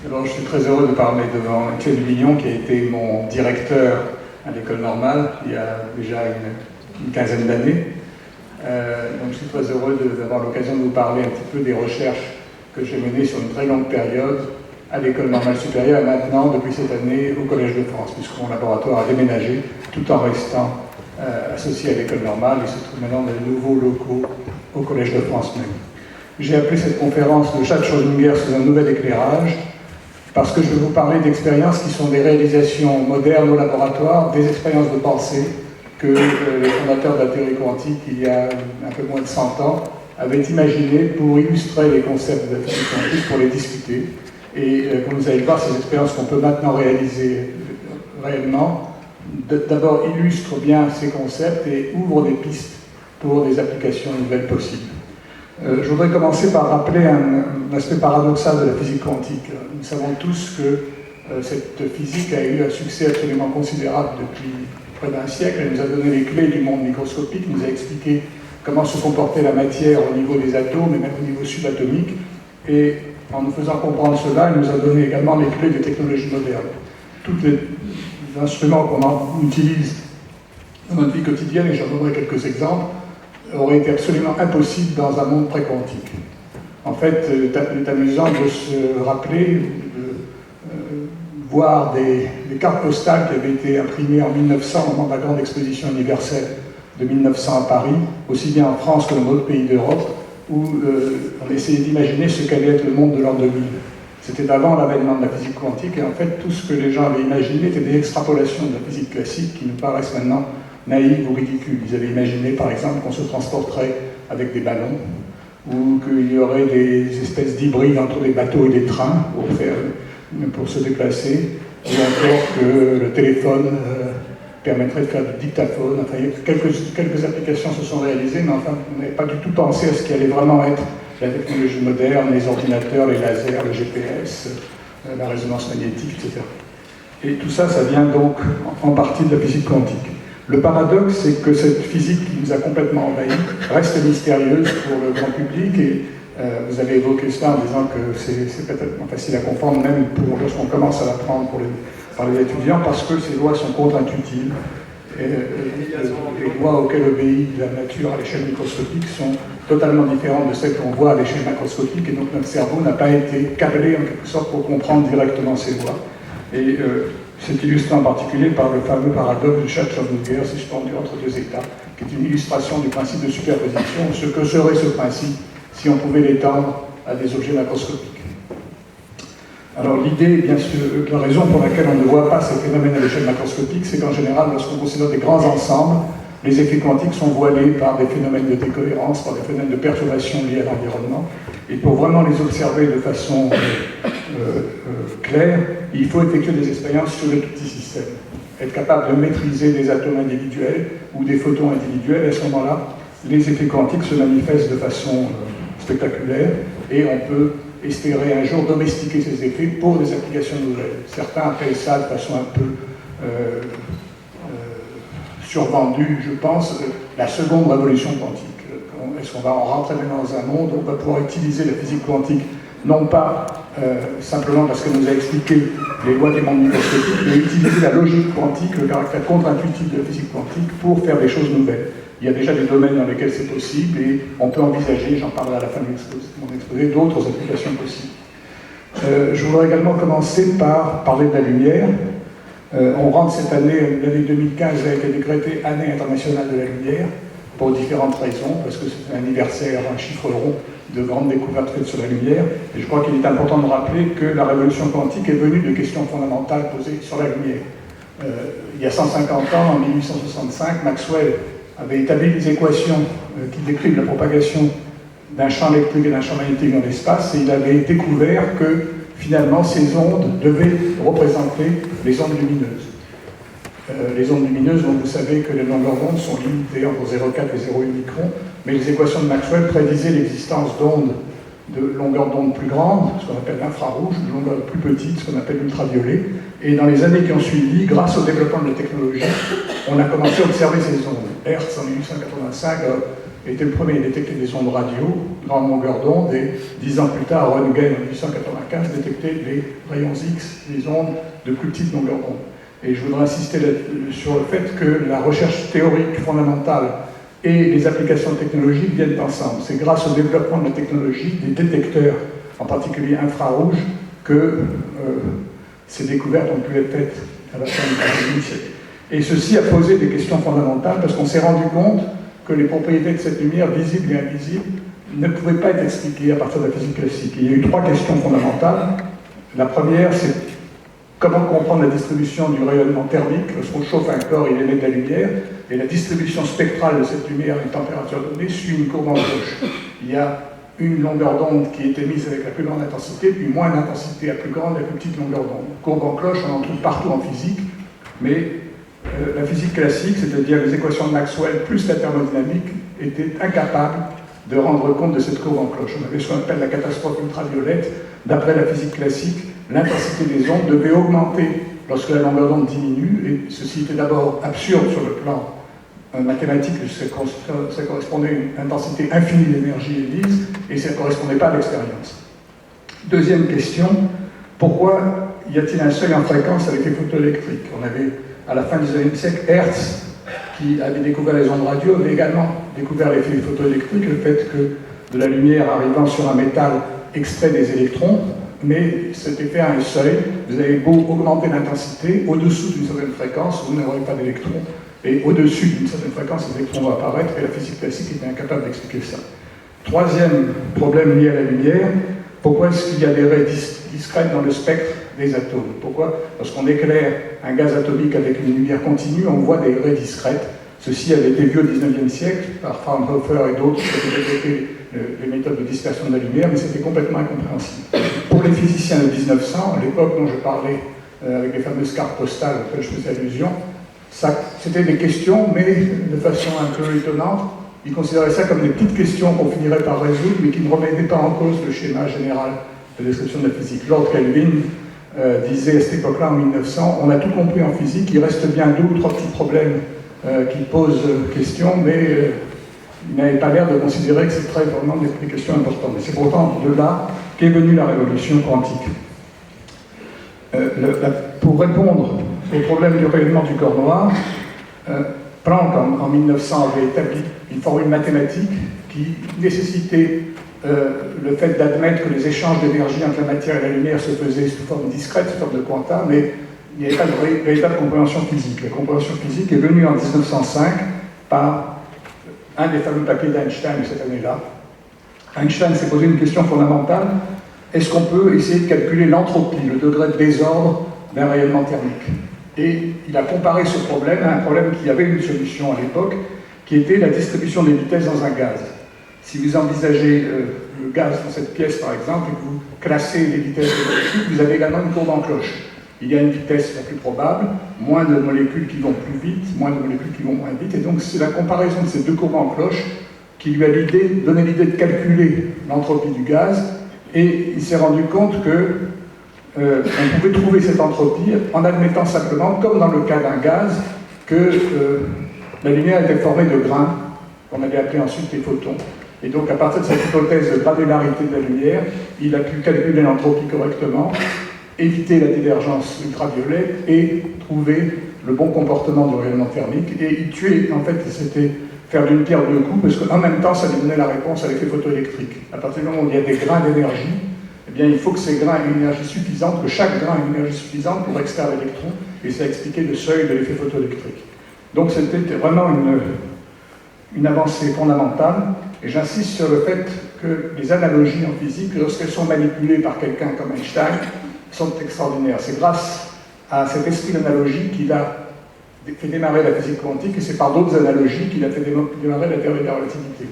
Alors, je suis très heureux de parler devant Étienne Bignon, qui a été mon directeur à l'école normale il y a déjà une quinzaine d'années. Donc, je suis très heureux d'avoir l'occasion de vous parler un petit peu des recherches que j'ai menées sur une très longue période à l'école normale supérieure et maintenant, depuis cette année, au Collège de France, puisque mon laboratoire a déménagé tout en restant associé à l'école normale. Il se trouve maintenant dans de nouveaux locaux au Collège de France même. J'ai appelé cette conférence de Chad Schrödinger sous un nouvel éclairage, parce que je vais vous parler d'expériences qui sont des réalisations modernes au laboratoire, des expériences de pensée que les fondateurs de la théorie quantique, il y a un peu moins de 100 ans, avaient imaginées pour illustrer les concepts de la physique quantique, pour les discuter. Et comme vous allez le voir, ces expériences qu'on peut maintenant réaliser réellement, d'abord illustrent bien ces concepts et ouvrent des pistes pour des applications nouvelles possibles. Je voudrais commencer par rappeler un aspect paradoxal de la physique quantique. Nous savons tous que cette physique a eu un succès absolument considérable depuis près d'un siècle. Elle nous a donné les clés du monde microscopique, nous a expliqué comment se comportait la matière au niveau des atomes et même au niveau subatomique. Et en nous faisant comprendre cela, elle nous a donné également les clés des technologies modernes. Tous les instruments qu'on utilise dans notre vie quotidienne, et j'en donnerai quelques exemples, aurait été absolument impossible dans un monde pré-quantique. En fait, il est amusant de se rappeler, de voir des cartes postales qui avaient été imprimées en 1900 au moment de la grande exposition universelle de 1900 à Paris, aussi bien en France que dans d'autres pays d'Europe, où on essayait d'imaginer ce qu'allait être le monde de l'an 2000. C'était avant l'avènement de la physique quantique, et en fait, tout ce que les gens avaient imaginé était des extrapolations de la physique classique qui nous paraissent maintenant naïves ou ridicules. Ils avaient imaginé, par exemple, qu'on se transporterait avec des ballons, ou qu'il y aurait des espèces d'hybrides entre des bateaux et des trains pour se déplacer, ou encore que le téléphone permettrait de faire du dictaphone. Enfin, quelques applications se sont réalisées, mais enfin, on n'avait pas du tout pensé à ce qui allait vraiment être la technologie moderne, les ordinateurs, les lasers, le GPS, la résonance magnétique, etc. Et tout ça, ça vient donc en partie de la physique quantique. Le paradoxe, c'est que cette physique qui nous a complètement envahis reste mystérieuse pour le grand public, et vous avez évoqué cela en disant que c'est peut-être facile à comprendre, même lorsqu'on commence à l'apprendre par les étudiants, parce que ces lois sont contre-intuitives. Les lois auxquelles obéit la nature à l'échelle microscopique sont totalement différentes de celles qu'on voit à l'échelle macroscopique, et donc notre cerveau n'a pas été câblé en quelque sorte pour comprendre directement ces lois. Et c'est illustré en particulier par le fameux paradoxe de Chad Schrödinger, suspendu entre deux états, qui est une illustration du principe de superposition. Ce que serait ce principe si on pouvait l'étendre à des objets macroscopiques. Alors l'idée, bien sûr, la raison pour laquelle on ne voit pas ces phénomènes à l'échelle macroscopique, c'est qu'en général, lorsqu'on considère des grands ensembles, les effets quantiques sont voilés par des phénomènes de décohérence, par des phénomènes de perturbation liés à l'environnement. Et pour vraiment les observer de façon claire, il faut effectuer des expériences sur les tout petits systèmes. Être capable de maîtriser des atomes individuels ou des photons individuels, et à ce moment-là, les effets quantiques se manifestent de façon spectaculaire, et on peut espérer un jour domestiquer ces effets pour des applications nouvelles. Certains appellent ça de façon un peu survendue, je pense, la seconde révolution quantique. Est-ce qu'on va en rentrer maintenant dans un monde où on va pouvoir utiliser la physique quantique, non pas simplement parce qu'elle nous a expliqué les lois des mondes microscopiques, mais utiliser la logique quantique, le caractère contre-intuitif de la physique quantique, pour faire des choses nouvelles. Il y a déjà des domaines dans lesquels c'est possible, et on peut envisager, j'en parlerai à la fin de mon exposé, d'autres applications possibles. Je voudrais également commencer par parler de la lumière. On rentre cette année, l'année 2015 a été décrétée année internationale de la lumière, pour différentes raisons, parce que c'est un anniversaire, un chiffre rond de grandes découvertes faites sur la lumière. Et je crois qu'il est important de rappeler que la révolution quantique est venue de questions fondamentales posées sur la lumière. Il y a 150 ans, en 1865, Maxwell avait établi des équations qui décrivent la propagation d'un champ électrique et d'un champ magnétique dans l'espace, et il avait découvert que finalement ces ondes devaient représenter les ondes lumineuses. Les ondes lumineuses, dont vous savez que les longueurs d'onde sont limitées entre 0,4 et 0,8 microns, mais les équations de Maxwell prédisaient l'existence d'ondes de longueur d'onde plus grande, ce qu'on appelle l'infrarouge, de longueur plus petite, ce qu'on appelle l'ultraviolet. Et dans les années qui ont suivi, grâce au développement de la technologie, on a commencé à observer ces ondes. Hertz, en 1885, était le premier à détecter des ondes radio, grande longueur d'onde, et 10 ans plus tard, Röntgen en 1895 détectait les rayons X, les ondes de plus petite longueur d'onde. Et je voudrais insister sur le fait que la recherche théorique fondamentale et les applications technologiques viennent ensemble. C'est grâce au développement de la technologie, des détecteurs, en particulier infrarouges, que ces découvertes ont pu être faites à la fin du XXe siècle. Et ceci a posé des questions fondamentales parce qu'on s'est rendu compte que les propriétés de cette lumière, visible et invisible, ne pouvaient pas être expliquées à partir de la physique classique. Il y a eu 3 questions fondamentales. La première, c'est comment comprendre la distribution du rayonnement thermique. Lorsqu'on chauffe un corps, il émet de la lumière, et la distribution spectrale de cette lumière à une température donnée suit une courbe en cloche. Il y a une longueur d'onde qui est émise avec la plus grande intensité, puis moins d'intensité, la plus grande, la plus petite longueur d'onde. Courbe en cloche, on en trouve partout en physique, mais la physique classique, c'est-à-dire les équations de Maxwell plus la thermodynamique, étaient incapables de rendre compte de cette courbe en cloche. On avait ce qu'on appelle la catastrophe ultraviolette. D'après la physique classique, l'intensité des ondes devait augmenter lorsque la longueur d'onde diminue, et ceci était d'abord absurde sur le plan mathématique, ça correspondait à une intensité infinie d'énergie émise, et ça ne correspondait pas à l'expérience. Deuxième question, pourquoi y a-t-il un seuil en fréquence avec les photoélectriques? On avait, à la fin du XIXe siècle, Hertz, qui avait découvert les ondes radio, avait également découvert l'effet photoélectrique, le fait que de la lumière arrivant sur un métal extrait des électrons, mais cet effet a un seuil. Vous avez beau augmenter l'intensité, au-dessous d'une certaine fréquence, vous n'aurez pas d'électrons, et au-dessus d'une certaine fréquence, les électrons vont apparaître, et la physique classique était incapable d'expliquer ça. Troisième problème lié à la lumière, pourquoi est-ce qu'il y a des raies discrètes dans le spectre des atomes? Pourquoi, lorsqu'on éclaire un gaz atomique avec une lumière continue, on voit des raies discrètes? Ceci avait été vu au XIXe siècle par Fraunhofer et d'autres qui avaient développé les méthodes de dispersion de la lumière, mais c'était complètement incompréhensible. Pour les physiciens de 1900, à l'époque dont je parlais avec les fameuses cartes postales auxquelles je faisais allusion, c'était des questions, mais de façon un peu étonnante. Ils considéraient ça comme des petites questions qu'on finirait par résoudre, mais qui ne remettaient pas en cause le schéma général de description de la physique. Lord Kelvin disait à cette époque-là, en 1900, on a tout compris en physique, il reste bien 2 ou 3 petits problèmes qui posent question, mais il n'avait pas l'air de considérer que c'était vraiment des questions importantes. Mais c'est pourtant de là qu'est venue la révolution quantique. Pour répondre au problème du rayonnement du corps noir, Planck, en 1900, avait établi une formule mathématique qui nécessitait le fait d'admettre que les échanges d'énergie entre la matière et la lumière se faisaient sous forme discrète, sous forme de quanta, mais il n'y avait pas de véritable compréhension physique. La compréhension physique est venue en 1905 par un des fameux papiers d'Einstein de cette année-là. Einstein s'est posé une question fondamentale. Est-ce qu'on peut essayer de calculer l'entropie, le degré de désordre d'un rayonnement thermique? Et il a comparé ce problème à un problème qui avait une solution à l'époque, qui était la distribution des vitesses dans un gaz. Si vous envisagez le gaz dans cette pièce, par exemple, et que vous classez les vitesses des molécules, vous avez également une courbe en cloche. Il y a une vitesse la plus probable, moins de molécules qui vont plus vite, moins de molécules qui vont moins vite, et donc c'est la comparaison de ces 2 courbes en cloche qui lui a donné l'idée de calculer l'entropie du gaz, et il s'est rendu compte que on pouvait trouver cette entropie en admettant simplement, comme dans le cas d'un gaz, que la lumière était formée de grains, qu'on avait appelé ensuite les photons. Et donc, à partir de cette hypothèse de granularité de la lumière, il a pu calculer l'entropie correctement, éviter la divergence ultraviolette et trouver le bon comportement du rayonnement thermique. Et il tuait, en fait, c'était faire d'une pierre 2 coups, parce qu'en même temps, ça lui donnait la réponse avec les photoélectriques. À partir du moment où il y a des grains d'énergie, eh bien, il faut que ces grains aient une énergie suffisante, que chaque grain ait une énergie suffisante pour extraire l'électron, et ça expliquait le seuil de l'effet photoélectrique. Donc, c'était vraiment une avancée fondamentale, et j'insiste sur le fait que les analogies en physique, lorsqu'elles sont manipulées par quelqu'un comme Einstein, sont extraordinaires. C'est grâce à cet esprit d'analogie qu'il a fait démarrer la physique quantique, et c'est par d'autres analogies qu'il a fait démarrer la théorie de la relativité.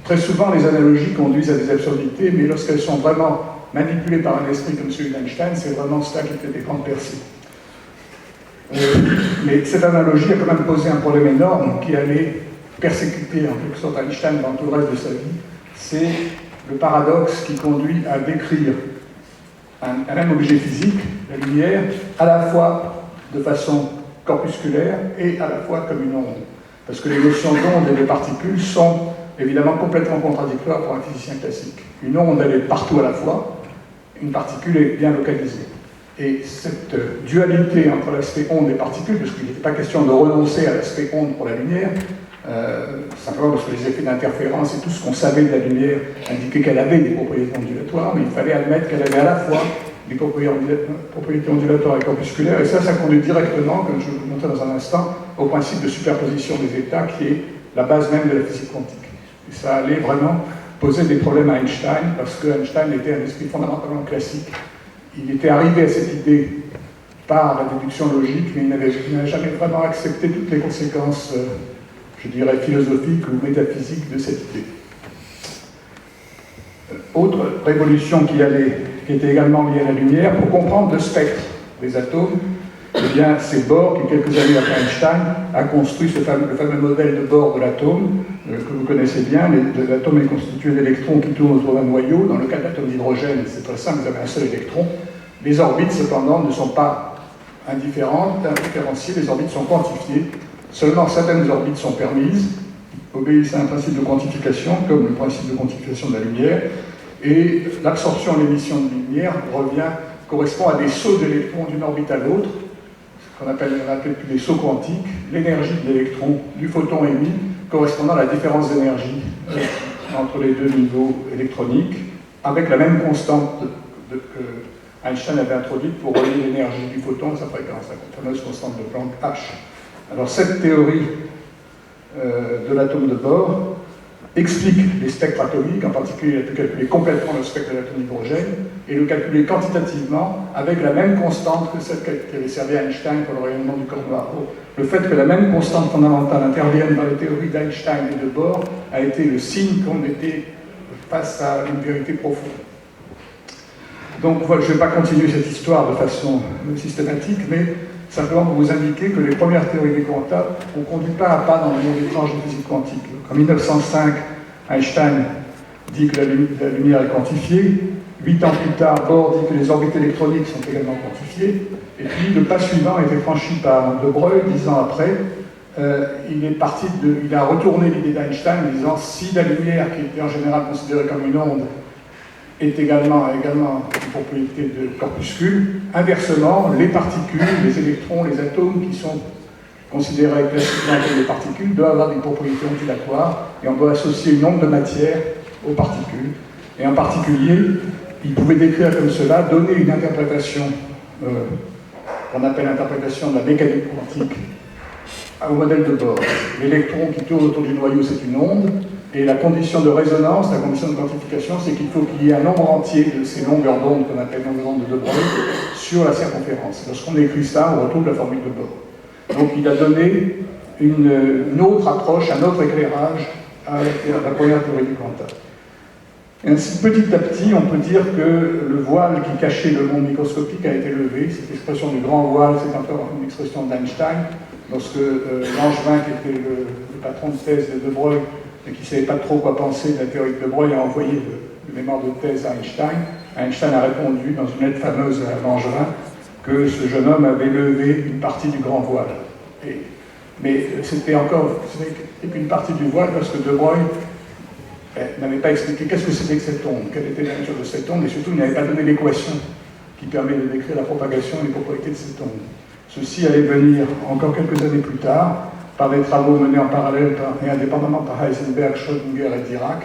Très souvent, les analogies conduisent à des absurdités, mais lorsqu'elles sont vraiment manipulées par un esprit comme celui d'Einstein, c'est vraiment cela qui fait des grandes percées. Mais cette analogie a quand même posé un problème énorme qui allait persécuter en quelque sorte Einstein dans tout le reste de sa vie. C'est le paradoxe qui conduit à décrire un même objet physique, la lumière, à la fois de façon corpusculaire et à la fois comme une onde. Parce que les notions d'onde et de particules sont évidemment complètement contradictoires pour un physicien classique. Une onde, elle est partout à la fois, une particule est bien localisée. Et cette dualité entre l'aspect onde et particule, parce qu'il n'était pas question de renoncer à l'aspect onde pour la lumière, simplement parce que les effets d'interférence et tout ce qu'on savait de la lumière indiquait qu'elle avait des propriétés ondulatoires, mais il fallait admettre qu'elle avait à la fois des propriétés ondulatoires et corpusculaires, et ça conduit directement, comme je vais vous montrer dans un instant, au principe de superposition des états, qui est la base même de la physique quantique. Et ça allait vraiment poser des problèmes à Einstein, parce que Einstein était un esprit fondamentalement classique. Il était arrivé à cette idée par la déduction logique, mais il n'a jamais vraiment accepté toutes les conséquences, je dirais, philosophiques ou métaphysiques de cette idée. Autre révolution qui était également liée à la lumière, pour comprendre le spectre des atomes, eh bien, c'est Bohr qui, quelques années après Einstein, a construit le fameux modèle de Bohr de l'atome, que vous connaissez bien. L'atome est constitué d'électrons qui tournent autour d'un noyau. Dans le cas de l'atome d'hydrogène, c'est très simple, vous avez un seul électron. Les orbites, cependant, ne sont pas indifférenciées, les orbites sont quantifiées. Seulement certaines orbites sont permises, obéissent à un principe de quantification, comme le principe de quantification de la lumière, et l'absorption et l'émission de lumière correspond à des sauts d'électrons d'une orbite à l'autre, ce qu'on appelle des sauts quantiques. L'énergie de l'électron du photon émis correspondant à la différence d'énergie entre les deux niveaux électroniques, avec la même constante que Einstein avait introduite pour relier l'énergie du photon à sa fréquence, la fameuse constante de Planck H. Alors cette théorie de l'atome de Bohr explique les spectres atomiques, en particulier il a pu calculer complètement le spectre de l'atome d'hydrogène et le calculer quantitativement avec la même constante que celle qui avait servi à Einstein pour le rayonnement du corps noir. Le fait que la même constante fondamentale intervienne dans les théories d'Einstein et de Bohr a été le signe qu'on était face à une vérité profonde. Donc voilà, je ne vais pas continuer cette histoire de façon systématique, mais simplement pour vous indiquer que les premières théories des quanta ont conduit pas à pas dans le monde étrange de physique quantique. En 1905, Einstein dit que la lumière est quantifiée. 8 ans plus tard, Bohr dit que les orbites électroniques sont également quantifiées. Et puis le pas suivant a été franchi par De Broglie 10 ans après. Il a retourné l'idée d'Einstein en disant si la lumière, qui était en général considérée comme une onde, est également une propriété de corpuscule, inversement, les particules, les électrons, les atomes qui sont considérés classiquement comme des particules doivent avoir des propriétés ondulatoires et on doit associer une onde de matière aux particules. Et en particulier, il pouvait décrire comme cela, donner une interprétation qu'on appelle l'interprétation de la mécanique quantique au modèle de Bohr. L'électron qui tourne autour du noyau, c'est une onde, et la condition de résonance, la condition de quantification, c'est qu'il faut qu'il y ait un nombre entier de ces longueurs d'onde qu'on appelle longueurs d'onde de De Broglie sur la circonférence. Lorsqu'on écrit ça, on retrouve la formule de Bohr. Donc il a donné une autre approche, un autre éclairage à la première théorie du quantum. Et ainsi, petit à petit, on peut dire que le voile qui cachait le monde microscopique a été levé. Cette expression du grand voile, c'est encore une expression d'Einstein. Lorsque Langevin, qui était le patron de thèse de Broglie, et qui ne savait pas trop quoi penser de la théorie de De Broglie, a envoyé le mémoire de thèse à Einstein. Einstein a répondu dans une lettre fameuse à Langevin que ce jeune homme avait levé une partie du grand voile. Mais c'était qu'une partie du voile parce que De Broglie n'avait pas expliqué qu'est-ce que c'était que cette onde, quelle était la nature de cette onde, et surtout il n'avait pas donné l'équation qui permet de décrire la propagation et les propriétés de cette onde. Ceci allait venir encore quelques années plus tard, par des travaux menés en parallèle et indépendamment par Heisenberg, Schrödinger et Dirac.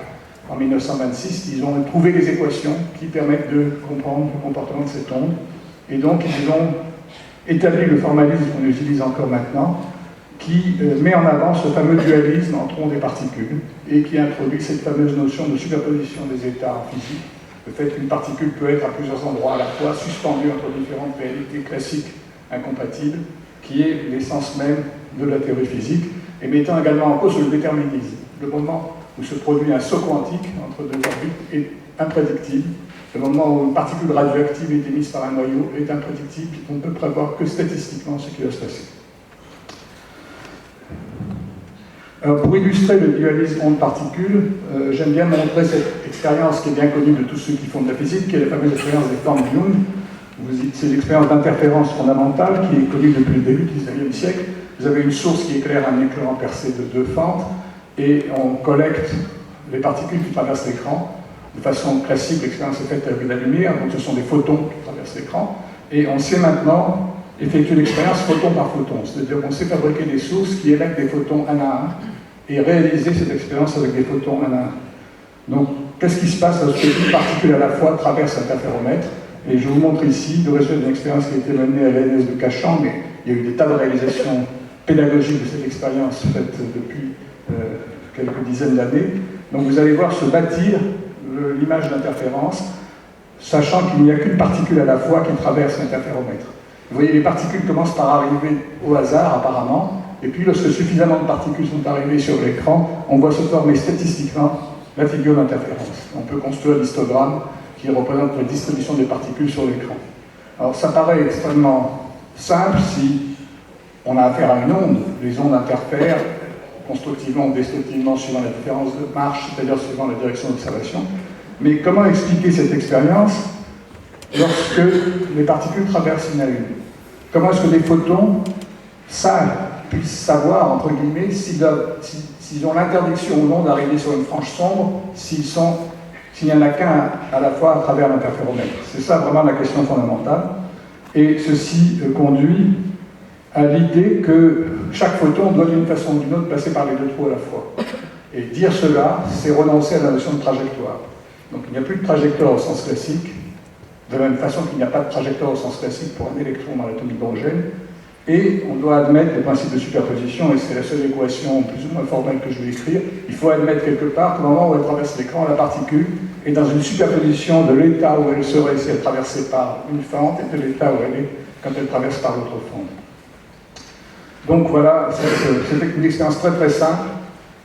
En 1926, ils ont trouvé des équations qui permettent de comprendre le comportement de cette onde. Et donc, ils ont établi le formalisme qu'on utilise encore maintenant, qui met en avant ce fameux dualisme entre ondes et particules, et qui introduit cette fameuse notion de superposition des états en physique, le fait qu'une particule peut être à plusieurs endroits à la fois, suspendue entre différentes réalités classiques incompatibles, qui est l'essence même de la théorie physique, et mettant également en cause le déterminisme. Le moment où se produit un saut quantique entre deux orbites est imprédictible. Le moment où une particule radioactive est émise par un noyau est imprédictible. On ne peut prévoir que statistiquement ce qui va se passer. Alors, pour illustrer le dualisme onde-particule, j'aime bien montrer cette expérience qui est bien connue de tous ceux qui font de la physique, qui est la fameuse expérience des formes Young. C'est l'expérience d'interférence fondamentale qui est connue depuis le début du XIXe siècle. Vous avez une source qui éclaire un éclairant percé de 2 fentes et on collecte les particules qui traversent l'écran. De façon classique, l'expérience est faite avec de la lumière, donc ce sont des photons qui traversent l'écran. Et on sait maintenant effectuer l'expérience photon par photon, c'est-à-dire qu'on sait fabriquer des sources qui émettent des photons un à un et réaliser cette expérience avec des photons un à un. Donc, qu'est-ce qui se passe lorsque une particule à la fois traverse l'interféromètre? Et je vous montre ici le résultat d'une expérience qui a été menée à l'ENS de Cachan, mais il y a eu des tas de réalisations pédagogiques de cette expérience faite depuis quelques dizaines d'années. Donc vous allez voir se bâtir l'image d'interférence, sachant qu'il n'y a qu'une particule à la fois qui traverse l'interféromètre. Vous voyez, les particules commencent par arriver au hasard, apparemment, et puis lorsque suffisamment de particules sont arrivées sur l'écran, on voit se former statistiquement la figure d'interférence. On peut construire l'histogramme qui représente la distribution des particules sur l'écran. Alors ça paraît extrêmement simple si on a affaire à une onde. Les ondes interfèrent constructivement ou destructivement suivant la différence de marche, c'est-à-dire suivant la direction d'observation. Mais comment expliquer cette expérience lorsque les particules traversent une à une? Comment est-ce que les photons puissent savoir, entre guillemets, s'ils ont l'interdiction ou non d'arriver sur une frange sombre, s'il n'y en a qu'un à la fois à travers l'interféromètre? C'est ça vraiment la question fondamentale. Et ceci conduit à l'idée que chaque photon doit d'une façon ou d'une autre passer par les deux trous à la fois. Et dire cela, c'est renoncer à la notion de trajectoire. Donc il n'y a plus de trajectoire au sens classique, de la même façon qu'il n'y a pas de trajectoire au sens classique pour un électron dans l'atome d'hydrogène. Et on doit admettre le principe de superposition, et c'est la seule équation plus ou moins formelle que je vais écrire. Il faut admettre quelque part qu'au moment où elle traverse l'écran, la particule est dans une superposition de l'état où elle serait si elle traversait par une fente et de l'état où elle est quand elle traverse par l'autre fente. Donc voilà, c'est une expérience très très simple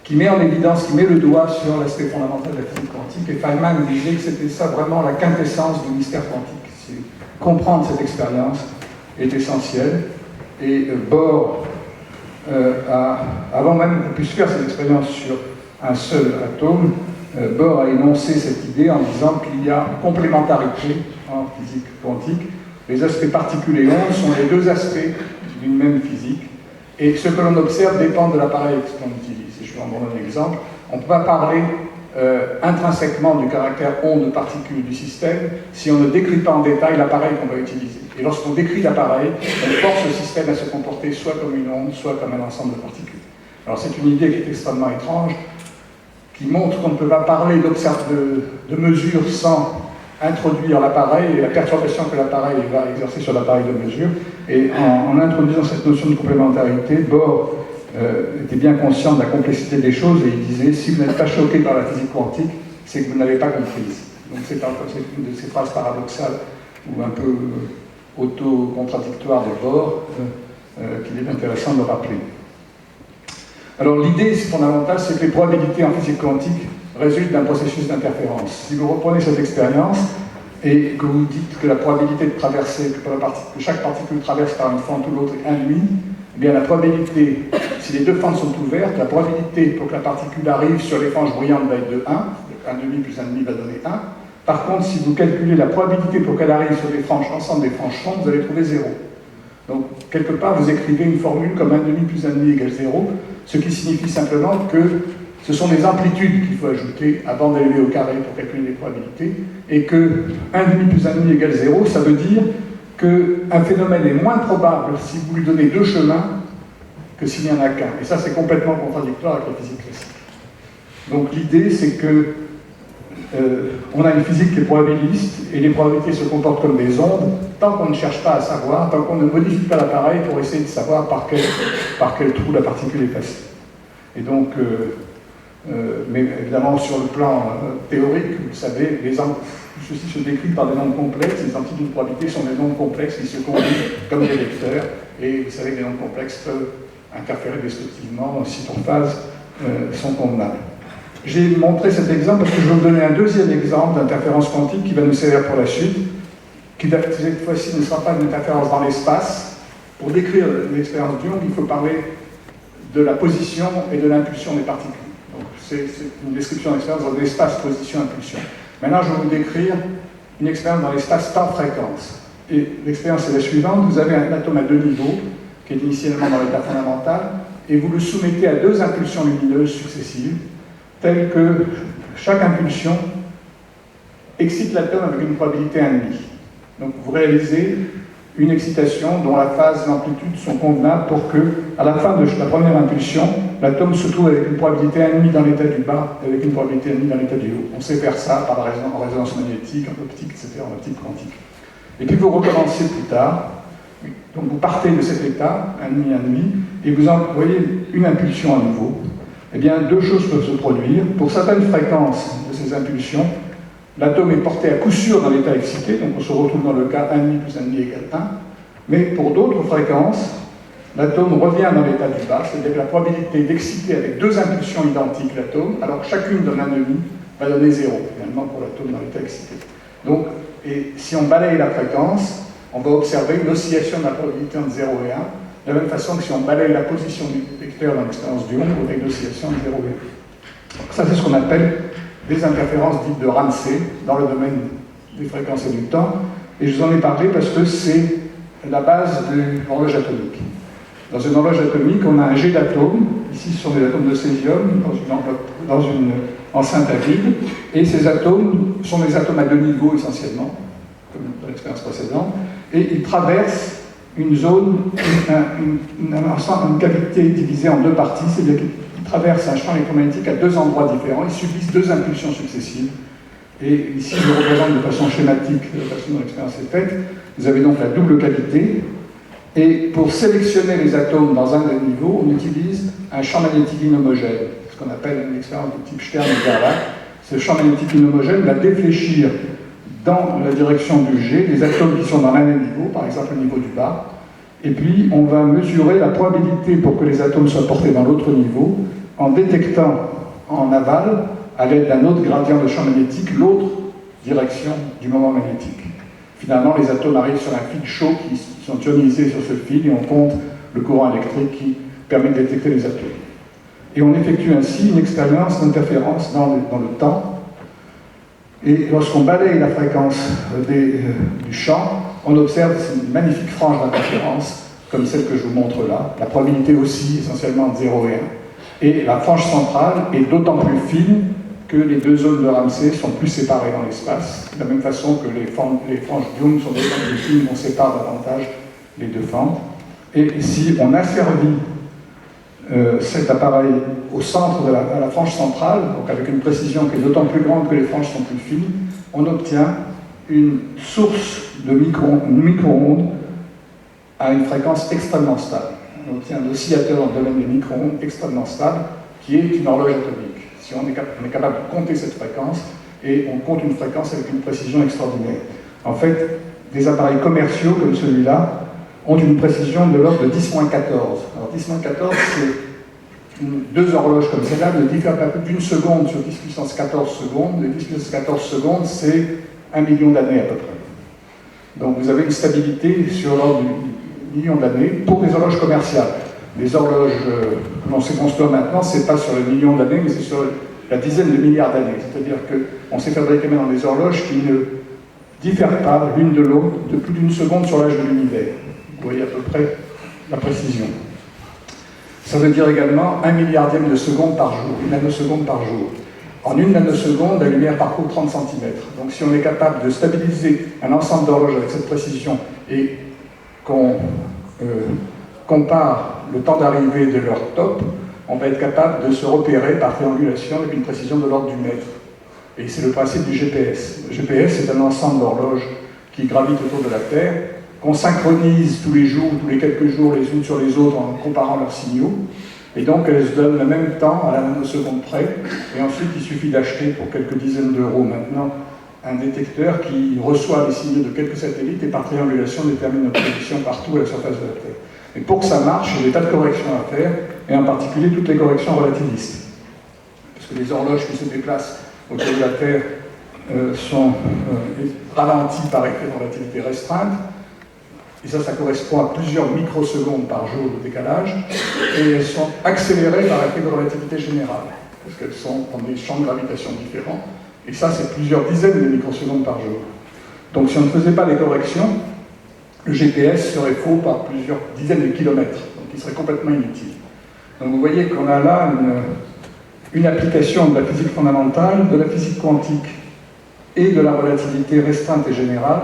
qui met en évidence, qui met le doigt sur l'aspect fondamental de la physique quantique. Et Feynman disait que c'était ça vraiment la quintessence du mystère quantique. Comprendre cette expérience est essentiel. Et Bohr, avant même qu'on puisse faire cette expérience sur un seul atome, Bohr a énoncé cette idée en disant qu'il y a complémentarité en physique quantique. Les aspects particules et ondes sont les deux aspects d'une même physique. Et ce que l'on observe dépend de l'appareil qu'on utilise. Et je vais en donner un exemple. On ne peut pas parler intrinsèquement du caractère onde-particule du système si on ne décrit pas en détail l'appareil qu'on va utiliser. Et lorsqu'on décrit l'appareil, on force le système à se comporter soit comme une onde, soit comme un ensemble de particules. Alors c'est une idée qui est extrêmement étrange, qui montre qu'on ne peut pas parler de mesure sans introduire l'appareil et la perturbation que l'appareil va exercer sur l'appareil de mesure. Et en introduisant cette notion de complémentarité, Bohr était bien conscient de la complexité des choses et il disait « si vous n'êtes pas choqué par la physique quantique, c'est que vous n'avez pas comprise ». Donc c'est une de ces phrases paradoxales ou un peu auto-contradictoires de Bohr qu'il est intéressant de rappeler. Alors l'idée fondamentale, c'est que les probabilités en physique quantique résultent d'un processus d'interférence. Si vous reprenez cette expérience et que vous dites que la probabilité de traverser, que chaque particule traverse par une fente ou l'autre est 1,5, eh bien la probabilité, si les deux fentes sont ouvertes, la probabilité pour que la particule arrive sur les franges bruyantes va être de 1, 1,5 plus 1,5 va donner 1. Par contre, si vous calculez la probabilité pour qu'elle arrive sur les franges, l'ensemble des franges fontes, vous allez trouver 0. Donc, quelque part, vous écrivez une formule comme 1,5 plus 1,5 égale 0, ce qui signifie simplement que ce sont des amplitudes qu'il faut ajouter avant d'élever au carré pour calculer les probabilités, et que 1,5 plus 1,5 égale 0, ça veut dire qu'un phénomène est moins probable si vous lui donnez deux chemins que s'il n'y en a qu'un. Et ça, c'est complètement contradictoire avec la physique classique. Donc l'idée, c'est que on a une physique qui est probabiliste, et les probabilités se comportent comme des ondes, tant qu'on ne cherche pas à savoir, tant qu'on ne modifie pas l'appareil pour essayer de savoir par quel trou la particule est passée. Et donc, mais évidemment, sur le plan théorique, vous savez, ceci se décrit par des nombres complexes, les amplitudes de probabilité sont des nombres complexes qui se combinent comme des vecteurs, et vous savez que les nombres complexes peuvent interférer destructivement si en phase sont convenables. J'ai montré cet exemple parce que je vais vous donner un deuxième exemple d'interférence quantique qui va nous servir pour la suite, qui cette fois-ci ne sera pas une interférence dans l'espace. Pour décrire l'expérience du Young, il faut parler de la position et de l'impulsion des particules. Donc c'est une description d'expérience dans l'espace, position, impulsion. Maintenant, je vais vous décrire une expérience dans l'espace temps-fréquence. Et l'expérience est la suivante. Vous avez un atome à deux niveaux, qui est initialement dans l'état fondamental, et vous le soumettez à deux impulsions lumineuses successives, telles que chaque impulsion excite l'atome avec une probabilité 1,5. Donc vous réalisez une excitation dont la phase et l'amplitude sont convenables pour que, à la fin de la première impulsion, l'atome se trouve avec une probabilité 1,5 dans l'état du bas et avec une probabilité 1,5 dans l'état du haut. On sait faire ça par en résonance magnétique, en optique, etc., en optique quantique. Et puis vous recommencez plus tard. Donc vous partez de cet état, 1,5, et vous envoyez une impulsion à nouveau. Eh bien, deux choses peuvent se produire. Pour certaines fréquences de ces impulsions, l'atome est porté à coup sûr dans l'état excité, donc on se retrouve dans le cas 1,5 plus 1,5 égale 1. Mais pour d'autres fréquences, l'atome revient dans l'état du bas, c'est-à-dire que la probabilité d'exciter avec deux impulsions identiques l'atome, alors que chacune donne 1,5, va donner 0, finalement, pour l'atome dans l'état excité. Donc, et si on balaye la fréquence, on va observer une oscillation de la probabilité entre 0 et 1, de la même façon que si on balaye la position du détecteur dans l'expérience du Hong, on a une oscillation de 0 et 1. Donc ça, c'est ce qu'on appelle des interférences dites de Ramsey dans le domaine des fréquences et du temps. Et je vous en ai parlé parce que c'est la base de l'horloge atomique. Dans une horloge atomique, on a un jet d'atomes. Ici, ce sont des atomes de césium dans une enceinte à vide. Et ces atomes sont des atomes à deux niveaux essentiellement, comme dans l'expérience précédente. Et ils traversent une zone, une cavité divisée en deux parties, c'est-à-dire qu'ils traversent un champ électromagnétique à deux endroits différents, ils subissent deux impulsions successives. Et ici, je représente de façon schématique la façon dont l'expérience est faite. Vous avez donc la double cavité. Et pour sélectionner les atomes dans un des niveaux, on utilise un champ magnétique inhomogène, ce qu'on appelle une expérience de type Stern-Gerlach. Ce champ magnétique inhomogène va défléchir dans la direction du jet des atomes qui sont dans l'un des niveaux, par exemple le niveau du bas. Et puis, on va mesurer la probabilité pour que les atomes soient portés dans l'autre niveau en détectant en aval, à l'aide d'un autre gradient de champ magnétique, l'autre direction du moment magnétique. Finalement, les atomes arrivent sur un fil chaud qui sont ionisés sur ce fil et on compte le courant électrique qui permet de détecter les atomes. Et on effectue ainsi une expérience d'interférence dans le temps. Et lorsqu'on balaye la fréquence du champ, on observe une magnifique frange d'interférence, comme celle que je vous montre là. La probabilité aussi essentiellement de 0 et 1. Et la frange centrale est d'autant plus fine que les deux zones de Ramsey sont plus séparées dans l'espace, de la même façon que les franges Young sont d'autant plus fines qu'on sépare davantage les deux fentes. Et si on asservit cet appareil au centre de la frange centrale, donc avec une précision qui est d'autant plus grande que les franges sont plus fines, on obtient une source de micro-ondes à une fréquence extrêmement stable. On obtient un oscillateur dans le domaine des micro-ondes extrêmement stable, qui est une horloge atomique. Si on est capable de compter cette fréquence, et on compte une fréquence avec une précision extraordinaire. En fait, des appareils commerciaux comme celui-là ont une précision de l'ordre de 10-14. Alors 10-14, c'est deux horloges comme celle-là ne diffèrent pas plus d'une seconde sur 10 puissance 14 secondes. Les 10 puissance 14 secondes, c'est 1 million d'années à peu près. Donc vous avez une stabilité sur l'ordre du million d'années pour des horloges commerciales. Les horloges que l'on sait construire maintenant, c'est pas sur le million d'années, mais c'est sur la dizaine de milliards d'années. C'est-à-dire qu'on sait fabriquer maintenant des horloges qui ne diffèrent pas l'une de l'autre de plus d'une seconde sur l'âge de l'univers. Vous voyez à peu près la précision. Ça veut dire également 1 milliardième de seconde par jour, une nanoseconde par jour. En une nanoseconde, la lumière parcourt 30 cm. Donc si on est capable de stabiliser un ensemble d'horloges avec cette précision et qu'on compare le temps d'arrivée de leur top, on va être capable de se repérer par triangulation avec une précision de l'ordre du mètre. Et c'est le principe du GPS. Le GPS, c'est un ensemble d'horloges qui gravitent autour de la Terre, qu'on synchronise tous les jours, tous les quelques jours, les unes sur les autres en comparant leurs signaux. Et donc, elles se donnent le même temps à la nanoseconde près. Et ensuite, il suffit d'acheter pour quelques dizaines d'euros maintenant un détecteur qui reçoit les signaux de quelques satellites et par triangulation détermine notre position partout à la surface de la Terre. Et pour que ça marche, il y a des tas de corrections à faire, et en particulier toutes les corrections relativistes. Parce que les horloges qui se déplacent autour de la Terre sont ralenties par effet de relativité restreinte, et ça correspond à plusieurs microsecondes par jour de décalage, et elles sont accélérées par effet de relativité générale, parce qu'elles sont dans des champs de gravitation différents, et ça c'est plusieurs dizaines de microsecondes par jour. Donc si on ne faisait pas les corrections, le GPS serait faux par plusieurs dizaines de kilomètres, donc il serait complètement inutile. Donc vous voyez qu'on a là une application de la physique fondamentale, de la physique quantique et de la relativité restreinte et générale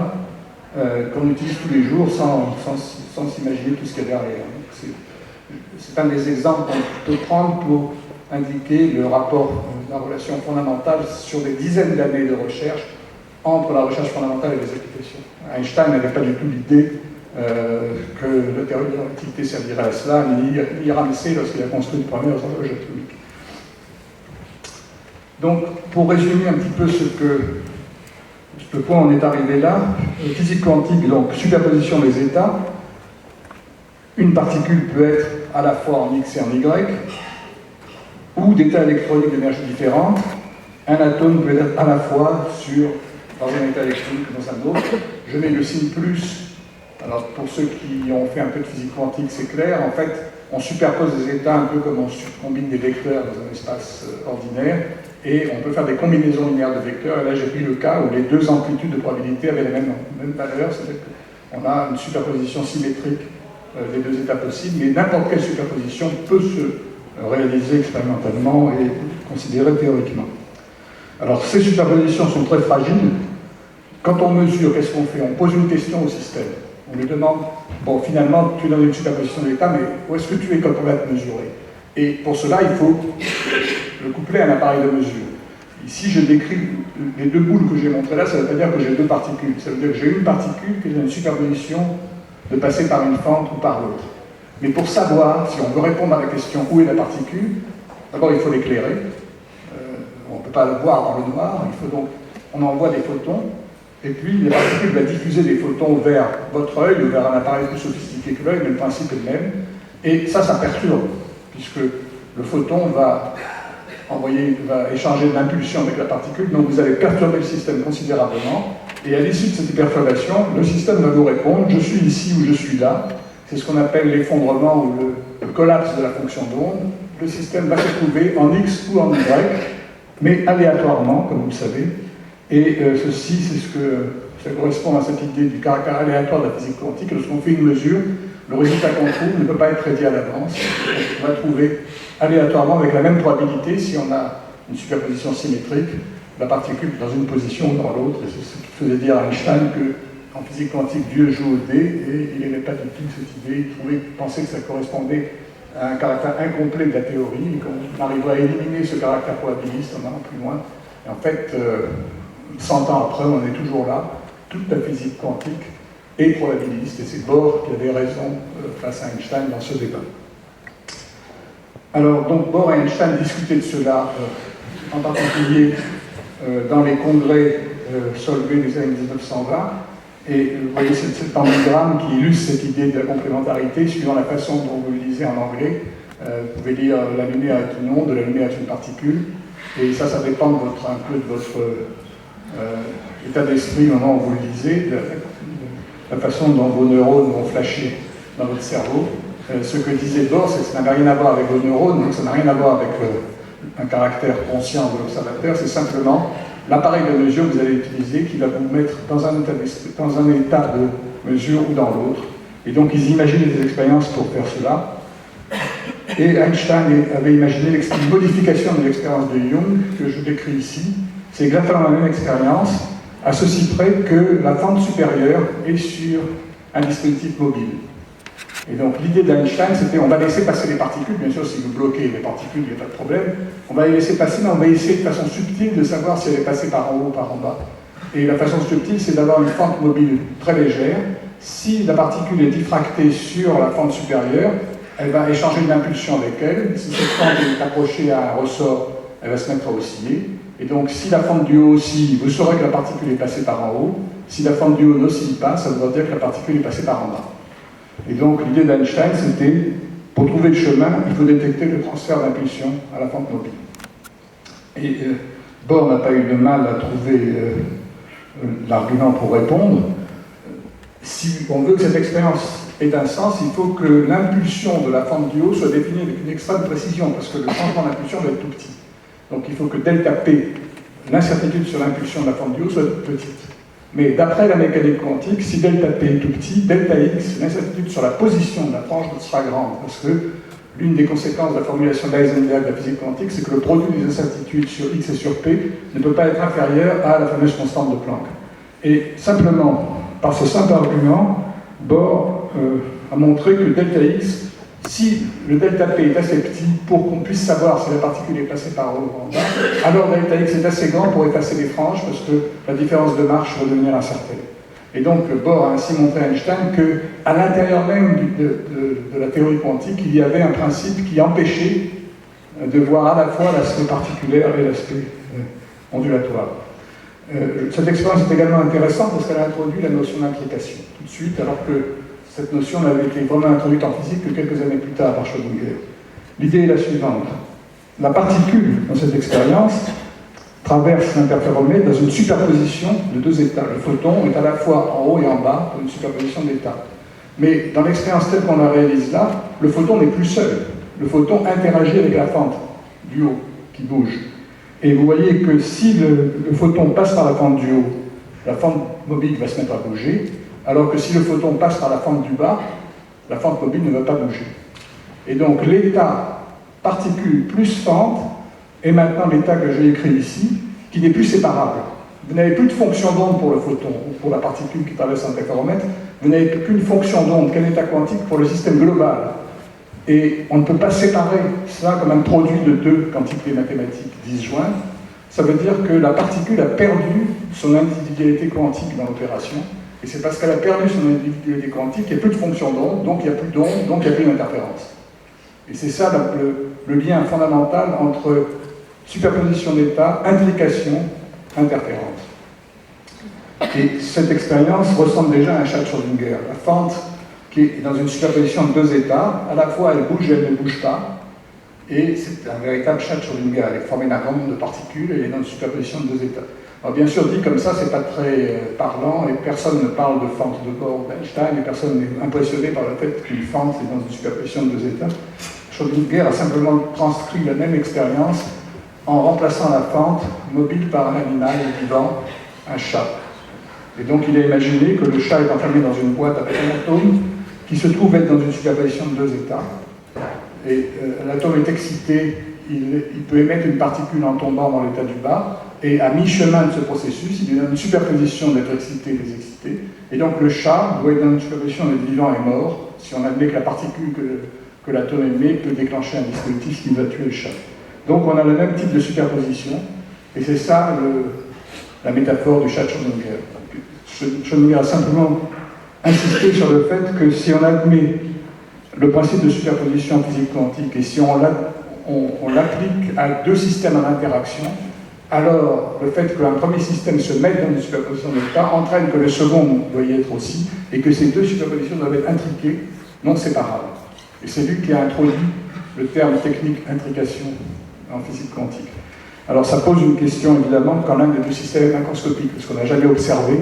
qu'on utilise tous les jours sans s'imaginer tout ce qu'il y a derrière. C'est un des exemples qu'on peut prendre pour indiquer le rapport de la relation fondamentale sur des dizaines d'années de recherche entre la recherche fondamentale et les applications. Einstein n'avait pas du tout l'idée que la théorie de la relativité servirait à cela, ni Ramsey lorsqu'il a construit le premier horloge atomique. Donc, pour résumer un petit peu ce point on est arrivé là, physique quantique, donc superposition des états, une particule peut être à la fois en X et en Y, ou d'états électroniques d'énergie différentes, un atome peut être à la fois dans un état électronique ou dans un autre. Je mets le signe plus. Alors, pour ceux qui ont fait un peu de physique quantique, c'est clair. En fait, on superpose des états un peu comme on combine des vecteurs dans un espace ordinaire, et on peut faire des combinaisons linéaires de vecteurs. Et là, j'ai pris le cas où les deux amplitudes de probabilité avaient la même valeur, c'est-à-dire qu'on a une superposition symétrique des deux états possibles, mais n'importe quelle superposition peut se réaliser expérimentalement et considérée théoriquement. Alors, ces superpositions sont très fragiles. Quand on mesure, qu'est-ce qu'on fait? On pose une question au système. On lui demande, bon, finalement, tu es dans une superposition d'états, mais où est-ce que tu es quand on va te mesurer? Et pour cela, il faut le coupler à un appareil de mesure. Ici, je décris les deux boules que j'ai montrées là, ça ne veut pas dire que j'ai deux particules. Ça veut dire que j'ai une particule qui est dans une superposition de passer par une fente ou par l'autre. Mais pour savoir, si on veut répondre à la question où est la particule, d'abord il faut l'éclairer. On ne peut pas le voir dans le noir, il faut donc, on envoie des photons, et puis la particule va diffuser des photons vers votre œil ou vers un appareil plus sophistiqué que l'œil, mais le principe est le même. Et ça perturbe, puisque le photon va échanger de l'impulsion avec la particule, donc vous allez perturber le système considérablement, et à l'issue de cette perturbation, le système va vous répondre, je suis ici ou je suis là. C'est ce qu'on appelle l'effondrement ou le collapse de la fonction d'onde. Le système va se trouver en X ou en Y, mais aléatoirement, comme vous le savez. Et ceci, ça correspond à cette idée du caractère aléatoire de la physique quantique. Lorsqu'on fait une mesure, le résultat qu'on trouve ne peut pas être prédit à l'avance. On va trouver aléatoirement, avec la même probabilité, si on a une superposition symétrique, la particule dans une position ou dans l'autre. Et c'est ce qui faisait dire à Einstein qu'en physique quantique, Dieu joue au dé, et il n'aimait pas du tout cette idée. Il pensait que ça correspondait à un caractère incomplet de la théorie, et qu'on arriverait à éliminer ce caractère probabiliste en allant plus loin. Et en fait, 100 ans après, on est toujours là. Toute la physique quantique est probabiliste, et c'est Bohr qui avait raison face à Einstein dans ce débat. Alors, donc, Bohr et Einstein discutaient de cela, en particulier dans les congrès Solvay des années 1920. Et vous voyez cet pentagramme qui illustre cette idée de la complémentarité suivant la façon dont vous le lisez en anglais. Vous pouvez lire la lumière est une onde, la lumière est une particule. Et ça dépend un peu de votre état d'esprit au moment où vous le lisez, de la façon dont vos neurones vont flasher dans votre cerveau. Ce que disait Bohr, c'est que ça n'a rien à voir avec vos neurones, donc ça n'a rien à voir avec un caractère conscient de l'observateur, c'est simplement l'appareil de mesure que vous allez utiliser qui va vous mettre dans un état de mesure ou dans l'autre. Et donc ils imaginaient des expériences pour faire cela. Et Einstein avait imaginé une modification de l'expérience de Young, que je décris ici. C'est exactement la même expérience, à ceci près que la fente supérieure est sur un dispositif mobile. Et donc l'idée d'Einstein, c'était on va laisser passer les particules, bien sûr si vous bloquez les particules, il n'y a pas de problème, on va les laisser passer, mais on va essayer de façon subtile de savoir si elle est passée par en haut ou par en bas. Et la façon subtile, c'est d'avoir une fente mobile très légère. Si la particule est diffractée sur la fente supérieure, elle va échanger une impulsion avec elle. Si cette fente est accrochée à un ressort, elle va se mettre à osciller. Et donc si la fente du haut oscille, vous saurez que la particule est passée par en haut. Si la fente du haut n'oscille pas, ça voudra dire que la particule est passée par en bas. Et donc l'idée d'Einstein, c'était, pour trouver le chemin, il faut détecter le transfert d'impulsion à la fente mobile. Et Bohr n'a pas eu de mal à trouver l'argument pour répondre. Si on veut que cette expérience ait un sens, il faut que l'impulsion de la fente du haut soit définie avec une extrême précision, parce que le changement d'impulsion va être tout petit. Donc il faut que delta P, l'incertitude sur l'impulsion de la fente du haut, soit petite. Mais d'après la mécanique quantique, si delta P est tout petit, delta X, l'incertitude sur la position de la tranche sera grande, parce que l'une des conséquences de la formulation d'Heisenberg de la physique quantique, c'est que le produit des incertitudes sur x et sur p ne peut pas être inférieur à la fameuse constante de Planck. Et simplement, par ce simple argument, Bohr a montré que delta x, si le delta p est assez petit pour qu'on puisse savoir si la particule est placée par haut ou en bas, alors delta x est assez grand pour effacer les franges parce que la différence de marche va devenir incertaine. Et donc Bohr a ainsi montré à Einstein qu'à l'intérieur même de la théorie quantique, il y avait un principe qui empêchait de voir à la fois l'aspect particulaire et l'aspect ondulatoire. Cette expérience est également intéressante parce qu'elle a introduit la notion d'intrication tout de suite, alors que cette notion n'avait été vraiment introduite en physique que quelques années plus tard par Schrödinger. L'idée est la suivante. La particule, dans cette expérience, traverse l'interféromètre dans une superposition de deux états. Le photon est à la fois en haut et en bas, dans une superposition d'états. Mais dans l'expérience telle qu'on la réalise là, le photon n'est plus seul. Le photon interagit avec la fente du haut, qui bouge. Et vous voyez que si le photon passe par la fente du haut, la fente mobile va se mettre à bouger, alors que si le photon passe par la fente du bas, la fente mobile ne va pas bouger. Et donc l'état particule plus fente est maintenant l'état que j'ai écrit ici, qui n'est plus séparable. Vous n'avez plus de fonction d'onde pour le photon, ou pour la particule qui traverse l'interféromètre, vous n'avez plus une fonction d'onde qu'un état quantique pour le système global. Et on ne peut pas séparer cela comme un produit de deux quantités mathématiques disjointes. Ça veut dire que la particule a perdu son individualité quantique dans l'opération, et c'est parce qu'elle a perdu son individualité quantique qu'il n'y a plus de fonction d'onde, donc il n'y a plus d'onde, donc il n'y a plus d'interférence. Et c'est ça le lien fondamental entre superposition d'états, intrication, interférence. Et cette expérience ressemble déjà à un chat de Schrödinger. La fente qui est dans une superposition de deux états, à la fois elle bouge et elle ne bouge pas, et c'est un véritable chat de Schrödinger. Elle est formée d'un grand nombre de particules et elle est dans une superposition de deux états. Alors bien sûr, dit comme ça, c'est pas très parlant, et personne ne parle de fente de Bohr d'Einstein, et personne n'est impressionné par le fait qu'une fente est dans une superposition de deux états. Schrödinger a simplement transcrit la même expérience en remplaçant la fente mobile par un animal vivant, un chat. Et donc il a imaginé que le chat est enfermé dans une boîte avec un atome qui se trouve être dans une superposition de deux états. Et l'atome est excité, il peut émettre une particule en tombant dans l'état du bas, et à mi-chemin de ce processus, il est dans une superposition d'être excité et désexcité. Et donc le chat doit être dans une superposition d'être vivant et mort, si on admet que la particule que l'atome émet peut déclencher un dispositif qui va tuer le chat. Donc on a le même type de superposition, et c'est ça la métaphore du chat de Schrödinger. Schrödinger a simplement insisté sur le fait que si on admet le principe de superposition en physique quantique, et si on l'applique à deux systèmes en interaction, alors le fait qu'un premier système se mette dans une superposition d'état entraîne que le second doit y être aussi, et que ces deux superpositions doivent être intriquées, non séparables. Et c'est lui qui a introduit le terme technique intrication en physique quantique. Alors ça pose une question évidemment quand l'un des deux systèmes est macroscopique, parce qu'on n'a jamais observé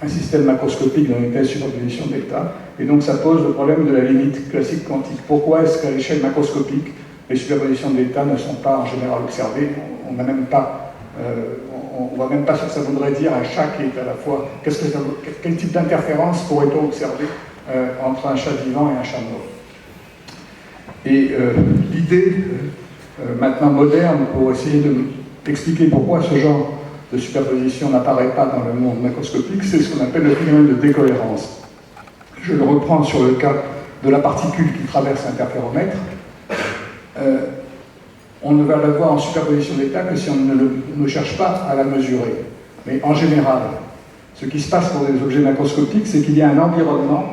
un système macroscopique dans une telle superposition d'état, et donc ça pose le problème de la limite classique quantique. Pourquoi est-ce qu'à l'échelle macroscopique, les superpositions d'état ne sont pas en général observées? On n'a même pas on ne voit même pas ce que ça voudrait dire un chat qui est à la fois... Quel type d'interférence pourrait-on observer entre un chat vivant et un chat mort? Et l'idée, maintenant moderne, pour essayer d'expliquer pourquoi ce genre de superposition n'apparaît pas dans le monde macroscopique, c'est ce qu'on appelle le phénomène de décohérence. Je le reprends sur le cas de la particule qui traverse l'interféromètre. On ne va la voir en superposition d'état que si on ne cherche pas à la mesurer. Mais en général, ce qui se passe pour des objets macroscopiques, c'est qu'il y a un environnement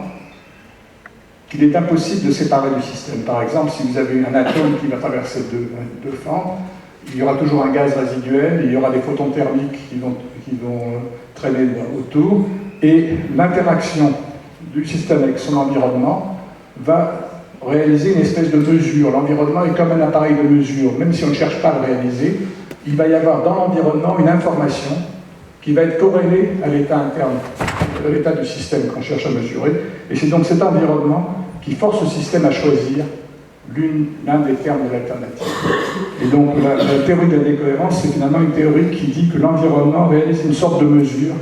qu'il est impossible de séparer du système. Par exemple, si vous avez un atome qui va traverser deux fentes, il y aura toujours un gaz résiduel, il y aura des photons thermiques qui vont traîner autour, et l'interaction du système avec son environnement va réaliser une espèce de mesure. L'environnement est comme un appareil de mesure. Même si on ne cherche pas à le réaliser, il va y avoir dans l'environnement une information qui va être corrélée à l'état interne, à l'état du système qu'on cherche à mesurer. Et c'est donc cet environnement qui force le système à choisir l'un des termes de l'alternative. Et donc la théorie de la décohérence, c'est finalement une théorie qui dit que l'environnement réalise une sorte de mesure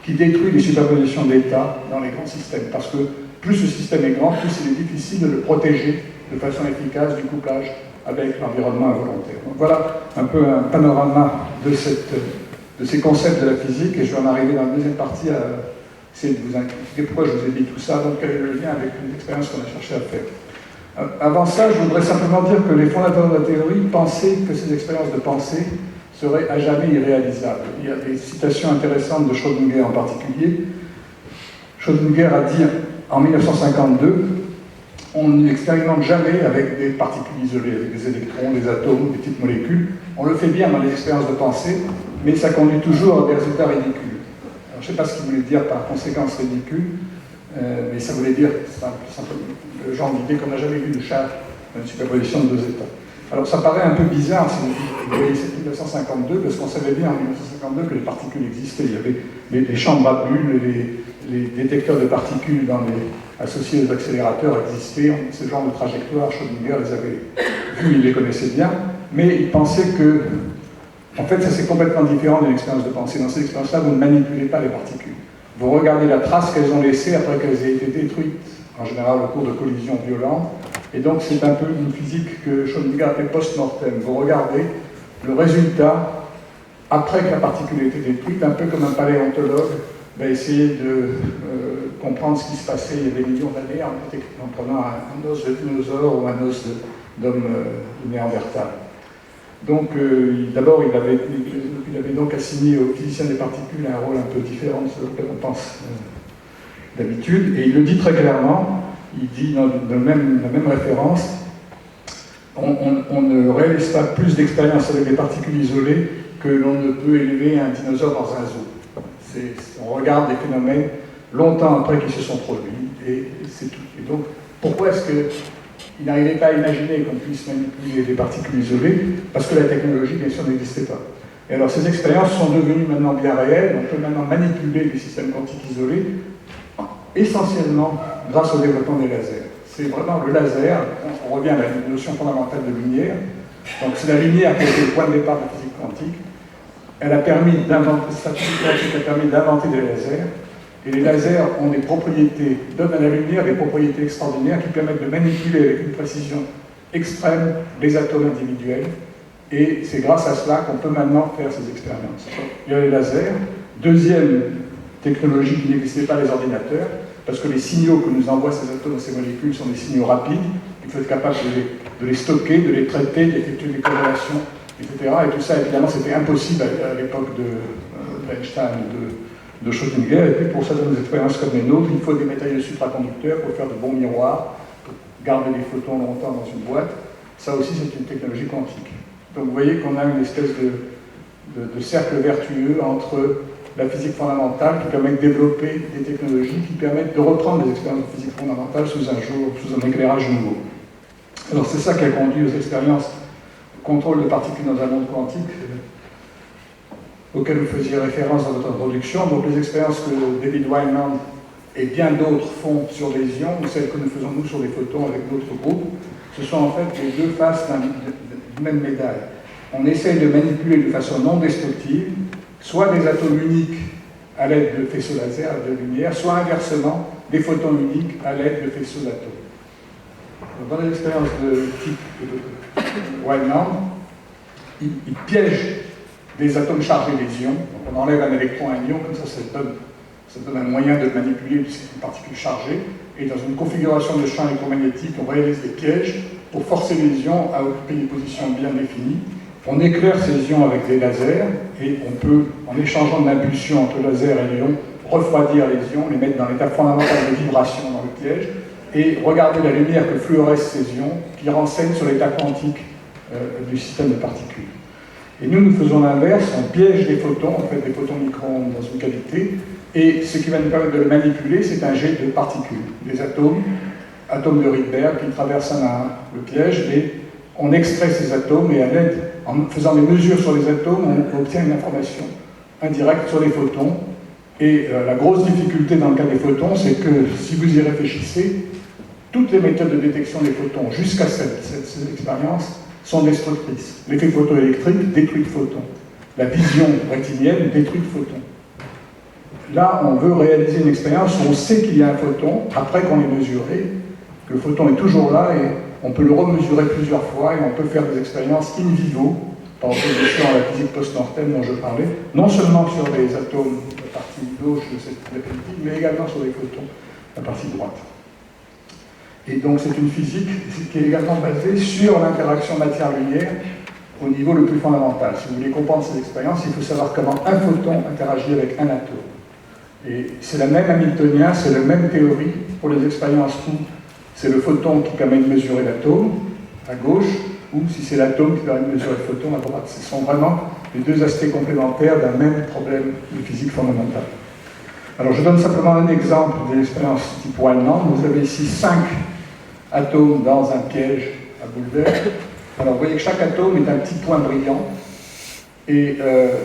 qui détruit les superpositions d'états dans les grands systèmes. Parce que plus ce système est grand, plus il est difficile de le protéger de façon efficace du couplage avec l'environnement involontaire. Donc voilà un peu un panorama de ces concepts de la physique, et je vais en arriver dans la deuxième partie à essayer de vous expliquer pourquoi je vous ai dit tout ça, donc quel est le lien avec l'expérience qu'on a cherché à faire. Avant ça, je voudrais simplement dire que les fondateurs de la théorie pensaient que ces expériences de pensée seraient à jamais irréalisables. Il y a des citations intéressantes de Schrödinger en particulier. Schrödinger a dit en 1952 « On n'expérimente jamais avec des particules isolées, avec des électrons, des atomes, des petites molécules. On le fait bien dans les expériences de pensée, mais ça conduit toujours à des résultats ridicules. » Alors, je ne sais pas ce qu'il voulait dire par conséquence ridicule, mais ça voulait dire le genre d'idée qu'on n'a jamais vu de charge, une superposition de deux états. Alors ça paraît un peu bizarre si vous voyez c'est 1952, parce qu'on savait bien en 1952 que les particules existaient. Il y avait les chambres à bulles, les détecteurs de particules associés aux accélérateurs existaient, ce genre de trajectoires, Schrödinger les avait vus, il les connaissait bien, mais il pensait que, en fait, ça c'est complètement différent d'une expérience de pensée. Dans cette expérience-là, vous ne manipulez pas les particules. Vous regardez la trace qu'elles ont laissée après qu'elles aient été détruites, en général au cours de collisions violentes, et donc c'est un peu une physique que Schrödinger appelait post-mortem. Vous regardez le résultat après que la particule a été détruite, un peu comme un paléontologue va essayer de comprendre ce qui se passait il y a des millions d'années en prenant un os de dinosaure ou un os d'homme de Néandertal. Donc, d'abord, il avait donc assigné aux physiciens des particules un rôle un peu différent de ce que l'on pense d'habitude, et il le dit très clairement, il dit dans la même référence, on ne réalise pas plus d'expériences avec des particules isolées que l'on ne peut élever un dinosaure dans un zoo. On regarde des phénomènes longtemps après qu'ils se sont produits, et c'est tout. Et donc, pourquoi est-ce qu'il n'arrivait pas à imaginer qu'on puisse manipuler des particules isolées? Parce que la technologie, bien sûr, n'existait pas. Et alors, ces expériences sont devenues maintenant bien réelles. On peut maintenant manipuler des systèmes quantiques isolés, essentiellement grâce au développement des lasers. C'est vraiment le laser, on revient à la notion fondamentale de lumière. Donc, c'est la lumière qui a été le point de départ de la physique quantique. Elle a permis d'inventer des lasers, et les lasers ont des propriétés, donnent à la lumière des propriétés extraordinaires qui permettent de manipuler avec une précision extrême les atomes individuels, et c'est grâce à cela qu'on peut maintenant faire ces expériences. Il y a les lasers. Deuxième technologie qui n'existait pas, les ordinateurs, parce que les signaux que nous envoient ces atomes et ces molécules sont des signaux rapides, il faut être capable de les stocker, de les traiter, d'effectuer des corrélations, etc. Et tout ça, évidemment, c'était impossible à l'époque d'Einstein de Schrödinger. Et puis, pour certaines expériences comme les nôtres, il faut des matériaux supraconducteurs pour faire de bons miroirs, pour garder les photons longtemps dans une boîte. Ça aussi, c'est une technologie quantique. Donc, vous voyez qu'on a une espèce de cercle vertueux entre la physique fondamentale qui permet de développer des technologies qui permettent de reprendre des expériences de physique fondamentale sous un éclairage nouveau. Alors, c'est ça qui a conduit aux expériences contrôle de particules dans un monde quantique, auquel vous faisiez référence dans votre introduction. Donc les expériences que David Weinand et bien d'autres font sur les ions, ou celles que nous faisons nous sur les photons avec d'autres groupes, ce sont en fait les deux faces d'une même médaille. On essaye de manipuler de façon non destructive, soit des atomes uniques à l'aide de faisceaux laser, de lumière, soit inversement des photons uniques à l'aide de faisceaux d'atomes. Dans les expériences de type Weinand, il piège des atomes chargés des ions. Donc on enlève un électron à un ion, comme ça donne un moyen de manipuler une particule chargée. Et dans une configuration de champ électromagnétique, on réalise des pièges pour forcer les ions à occuper des positions bien définies. On éclaire ces ions avec des lasers, et on peut, en échangeant de l'impulsion entre laser et l'ion, refroidir les ions, les mettre dans l'état fondamental de vibration dans le piège, et regarder la lumière que fluorescent ces ions, qui renseigne sur l'état quantique du système de particules. Et nous faisons l'inverse, on piège des photons, en fait des photons micro-ondes dans une cavité, et ce qui va nous permettre de le manipuler, c'est un jet de particules, des atomes de Rydberg qui traversent le piège, et on extrait ces atomes, et en faisant des mesures sur les atomes, on obtient une information indirecte sur les photons. Et la grosse difficulté dans le cas des photons, c'est que si vous y réfléchissez, toutes les méthodes de détection des photons, jusqu'à cette expérience, sont destructrices. L'effet photoélectrique détruit le photon. La vision rétinienne détruit le photon. Là, on veut réaliser une expérience où on sait qu'il y a un photon, après qu'on l'ait mesuré, que le photon est toujours là, et on peut le remesurer plusieurs fois et on peut faire des expériences in vivo, par opposition à la physique post-mortem dont je parlais, non seulement sur les atomes, la partie gauche de cette diapositive, mais également sur les photons, la partie droite. Et donc c'est une physique qui est également basée sur l'interaction matière-lumière au niveau le plus fondamental. Si vous voulez comprendre ces expériences, il faut savoir comment un photon interagit avec un atome. Et c'est la même hamiltonien, c'est la même théorie pour les expériences où c'est le photon qui permet de mesurer l'atome à gauche, ou si c'est l'atome qui permet de mesurer le photon à droite. Ce sont vraiment les deux aspects complémentaires d'un même problème de physique fondamentale. Alors je donne simplement un exemple de l'expérience type Weinland. Vous avez ici 5 atomes dans un piège à boule d'air. Alors vous voyez que chaque atome est un petit point brillant. Et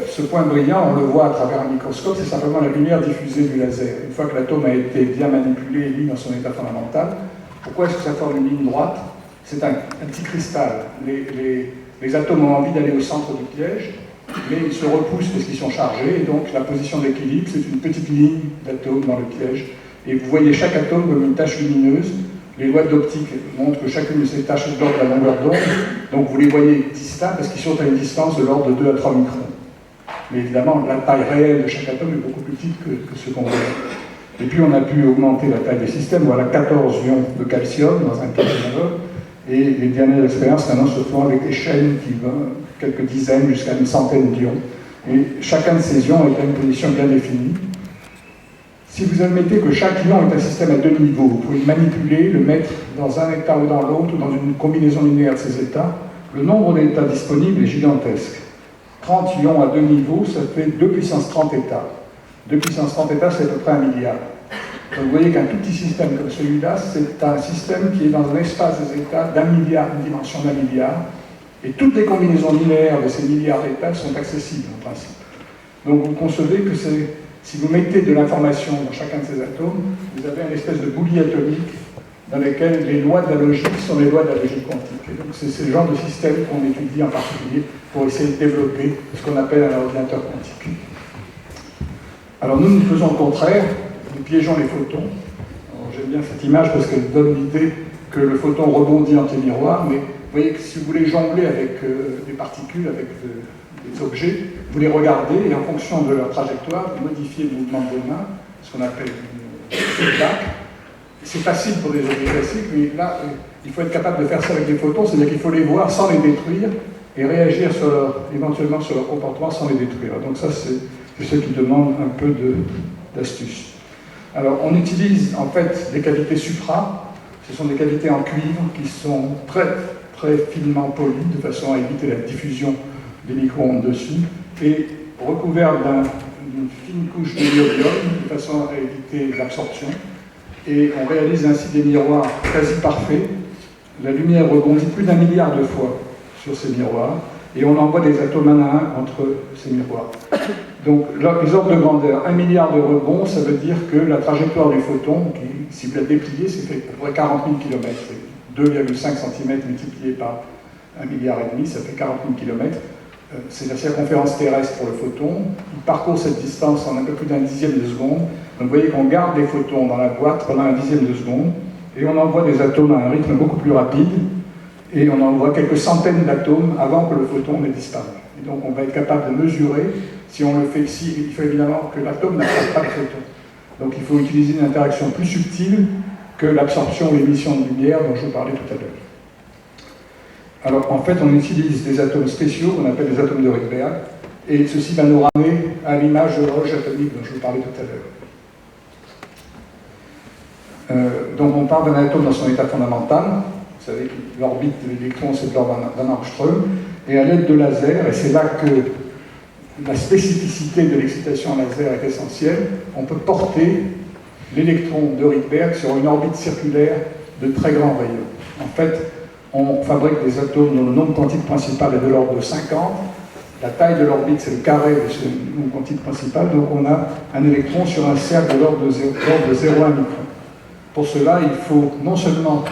ce point brillant, on le voit à travers un microscope, c'est simplement la lumière diffusée du laser. Une fois que l'atome a été bien manipulé et mis dans son état fondamental, pourquoi est-ce que ça forme une ligne droite? C'est un petit cristal. Les atomes ont envie d'aller au centre du piège, mais ils se repoussent parce qu'ils sont chargés, et donc la position d'équilibre, c'est une petite ligne d'atomes dans le piège. Et vous voyez chaque atome comme une tache lumineuse. Les lois d'optique montrent que chacune de ces taches est de l'ordre de la longueur d'onde, donc vous les voyez distincts parce qu'ils sont à une distance de l'ordre de 2 à 3 microns. Mais évidemment, la taille réelle de chaque atome est beaucoup plus petite que ce qu'on voit. Et puis on a pu augmenter la taille des systèmes. Voilà 14 ions de calcium dans un piège analogue. Et les dernières expériences maintenant se font avec des chaînes qui vont quelques dizaines jusqu'à une centaine d'ions. Et chacun de ces ions est à une position bien définie. Si vous admettez que chaque ion est un système à 2 niveaux, vous pouvez le manipuler, le mettre dans un état ou dans l'autre, ou dans une combinaison linéaire de ces états, le nombre d'états disponibles est gigantesque. 30 ions à 2 niveaux, ça fait 2 puissance 30 états. 2 puissance 30 états, c'est à peu près 1 milliard. Donc vous voyez qu'un tout petit système comme celui-là, c'est un système qui est dans un espace des états d'1 milliard, une dimension d'1 milliard, et toutes les combinaisons linéaires de ces milliards d'états sont accessibles en principe. Donc vous concevez que si vous mettez de l'information dans chacun de ces atomes, vous avez une espèce de bouillie atomique dans lesquelles les lois de la logique sont les lois de la logique quantique. Et donc c'est le genre de système qu'on étudie en particulier pour essayer de développer ce qu'on appelle un ordinateur quantique. Alors nous faisons le contraire, nous piégeons les photons. J'aime bien cette image parce qu'elle donne l'idée que le photon rebondit entre les miroirs, mais vous voyez que si vous voulez jongler avec des particules, avec des objets, vous les regardez et en fonction de leur trajectoire, vous modifiez le mouvement de vos mains, ce qu'on appelle une feedback. C'est facile pour des objets classiques, mais là, il faut être capable de faire ça avec des photons, c'est-à-dire qu'il faut les voir sans les détruire et réagir éventuellement sur leur comportement sans les détruire. Donc ça, c'est ce qui demande un peu d'astuce. Alors, on utilise en fait des cavités supra, ce sont des cavités en cuivre qui sont très, très finement polies, de façon à éviter la diffusion des micro-ondes dessus, et recouvertes d'une fine couche de niobium, de façon à éviter l'absorption. Et on réalise ainsi des miroirs quasi parfaits. La lumière rebondit plus d'1 milliard de fois sur ces miroirs, et on envoie des atomes un à un entre ces miroirs. Donc, les ordres de grandeur, 1 milliard de rebonds, ça veut dire que la trajectoire du photon, qui, si vous la dépliez, c'est fait à peu près 40 000 km. 2,5 cm multiplié par 1,5 milliard, ça fait 40 000 km. C'est la circonférence terrestre pour le photon. Il parcourt cette distance en un peu plus d'1 dixième de seconde. Donc vous voyez qu'on garde les photons dans la boîte pendant 1 dixième de seconde, et on envoie des atomes à un rythme beaucoup plus rapide, et on envoie quelques centaines d'atomes avant que le photon n'ait disparu. Et donc on va être capable de mesurer, si on le fait ici, il faut évidemment que l'atome n'approche pas le photon. Donc il faut utiliser une interaction plus subtile que l'absorption ou l'émission de lumière dont je vous parlais tout à l'heure. Alors en fait, on utilise des atomes spéciaux, qu'on appelle des atomes de Rydberg, et ceci va nous ramener à l'image de l'horloge atomique dont je vous parlais tout à l'heure. Donc on parle d'un atome dans son état fondamental. Vous savez que l'orbite de l'électron, c'est de l'ordre d'un Angstrom, et à l'aide de lasers, et c'est là que la spécificité de l'excitation laser est essentielle, on peut porter l'électron de Rydberg sur une orbite circulaire de très grands rayons. En fait, on fabrique des atomes dont le nombre quantique principal est de l'ordre de 50. La taille de l'orbite, c'est le carré de ce nombre quantique principal, donc on a un électron sur un cercle de l'ordre de 0,1 micron. Pour cela, il faut non seulement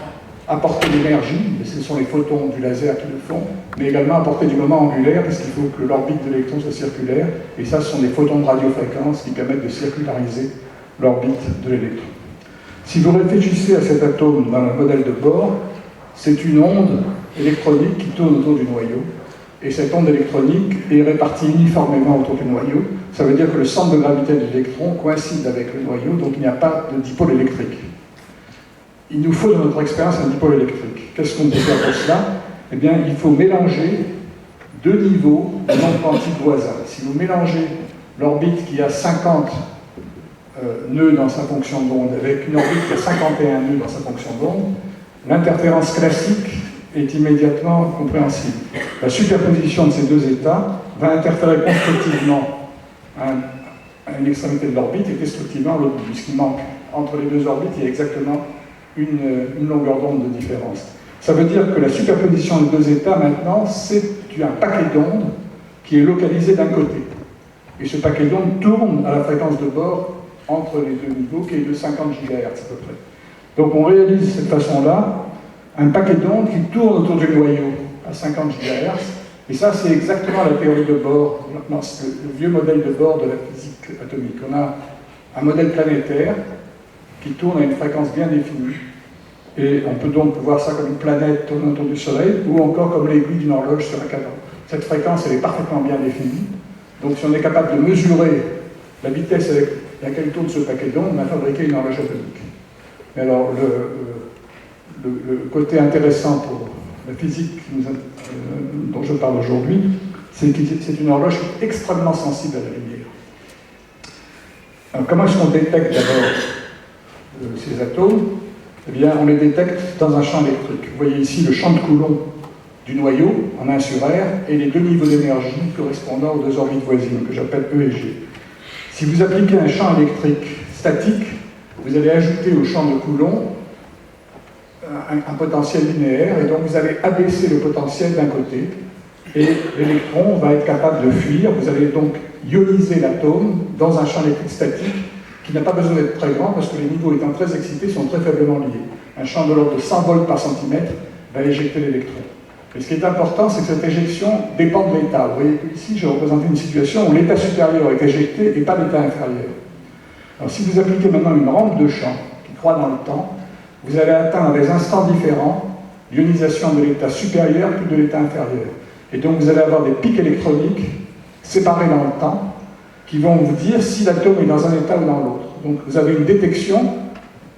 apporter l'énergie, et ce sont les photons du laser qui le font, mais également apporter du moment angulaire, parce qu'il faut que l'orbite de l'électron soit circulaire, et ça, ce sont des photons de radiofréquence qui permettent de circulariser l'orbite de l'électron. Si vous réfléchissez à cet atome dans le modèle de Bohr, c'est une onde électronique qui tourne autour du noyau. Et cette onde électronique est répartie uniformément autour du noyau. Ça veut dire que le centre de gravité de l'électron coïncide avec le noyau, donc il n'y a pas de dipôle électrique. Il nous faut dans notre expérience un dipôle électrique. Qu'est-ce qu'on peut faire pour cela? Eh bien, il faut mélanger deux niveaux de nombres quantiques voisins. Si vous mélangez l'orbite qui a 50 nœuds dans sa fonction d'onde avec une orbite qui a 51 nœuds dans sa fonction d'onde, l'interférence classique est immédiatement compréhensible. La superposition de ces deux états va interférer constructivement à une extrémité de l'orbite et destructivement à l'autre bout. Ce qui manque entre les deux orbites, il y a exactement une longueur d'onde de différence. Ça veut dire que la superposition des deux états, maintenant, c'est un paquet d'ondes qui est localisé d'un côté. Et ce paquet d'ondes tourne à la fréquence de bord entre les deux niveaux, qui est de 50 GHz à peu près. Donc on réalise de cette façon-là un paquet d'ondes qui tourne autour du noyau à 50 GHz. Et ça, c'est exactement la théorie de Bohr, le vieux modèle de Bohr de la physique atomique. On a un modèle planétaire qui tourne à une fréquence bien définie. Et on peut donc voir ça comme une planète tournant autour du Soleil, ou encore comme l'aiguille d'une horloge sur un cadran. Cette fréquence, elle est parfaitement bien définie. Donc si on est capable de mesurer la vitesse avec laquelle tourne ce paquet d'ondes, on a fabriqué une horloge atomique. Mais alors, le côté intéressant pour la physique dont je parle aujourd'hui, c'est que c'est une horloge extrêmement sensible à la lumière. Alors, comment est-ce qu'on détecte d'abord ces atomes? Eh bien, on les détecte dans un champ électrique. Vous voyez ici le champ de Coulomb du noyau, en 1 sur R, et les deux niveaux d'énergie correspondant aux deux orbites voisines, que j'appelle E et G. Si vous appliquez un champ électrique statique, vous allez ajouter au champ de Coulomb un potentiel linéaire, et donc vous allez abaisser le potentiel d'un côté, et l'électron va être capable de fuir. Vous allez donc ioniser l'atome dans un champ électrique statique qui n'a pas besoin d'être très grand, parce que les niveaux étant très excités sont très faiblement liés. Un champ de l'ordre de 100 volts par centimètre va éjecter l'électron. Et ce qui est important, c'est que cette éjection dépend de l'état. Vous voyez qu'ici, j'ai représenté une situation où l'état supérieur est éjecté et pas l'état inférieur. Alors si vous appliquez maintenant une rampe de champ qui croît dans le temps, vous allez atteindre à des instants différents l'ionisation de l'état supérieur puis de l'état inférieur. Et donc vous allez avoir des pics électroniques séparés dans le temps qui vont vous dire si l'atome est dans un état ou dans l'autre. Donc vous avez une détection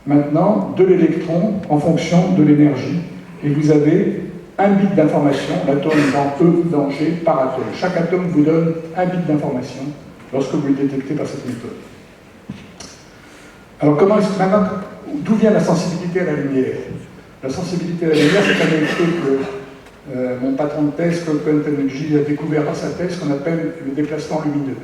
maintenant de l'électron en fonction de l'énergie. Et vous avez un bit d'information, l'atome dans E ou dans G par atome. Chaque atome vous donne un bit d'information lorsque vous le détectez par cette méthode. Alors comment est-ce que maintenant, d'où vient la sensibilité à la lumière? La sensibilité à la lumière, c'est un effet que mon patron de thèse, Claude Cohen-Tanucci, a découvert à sa thèse, qu'on appelle le déplacement lumineux.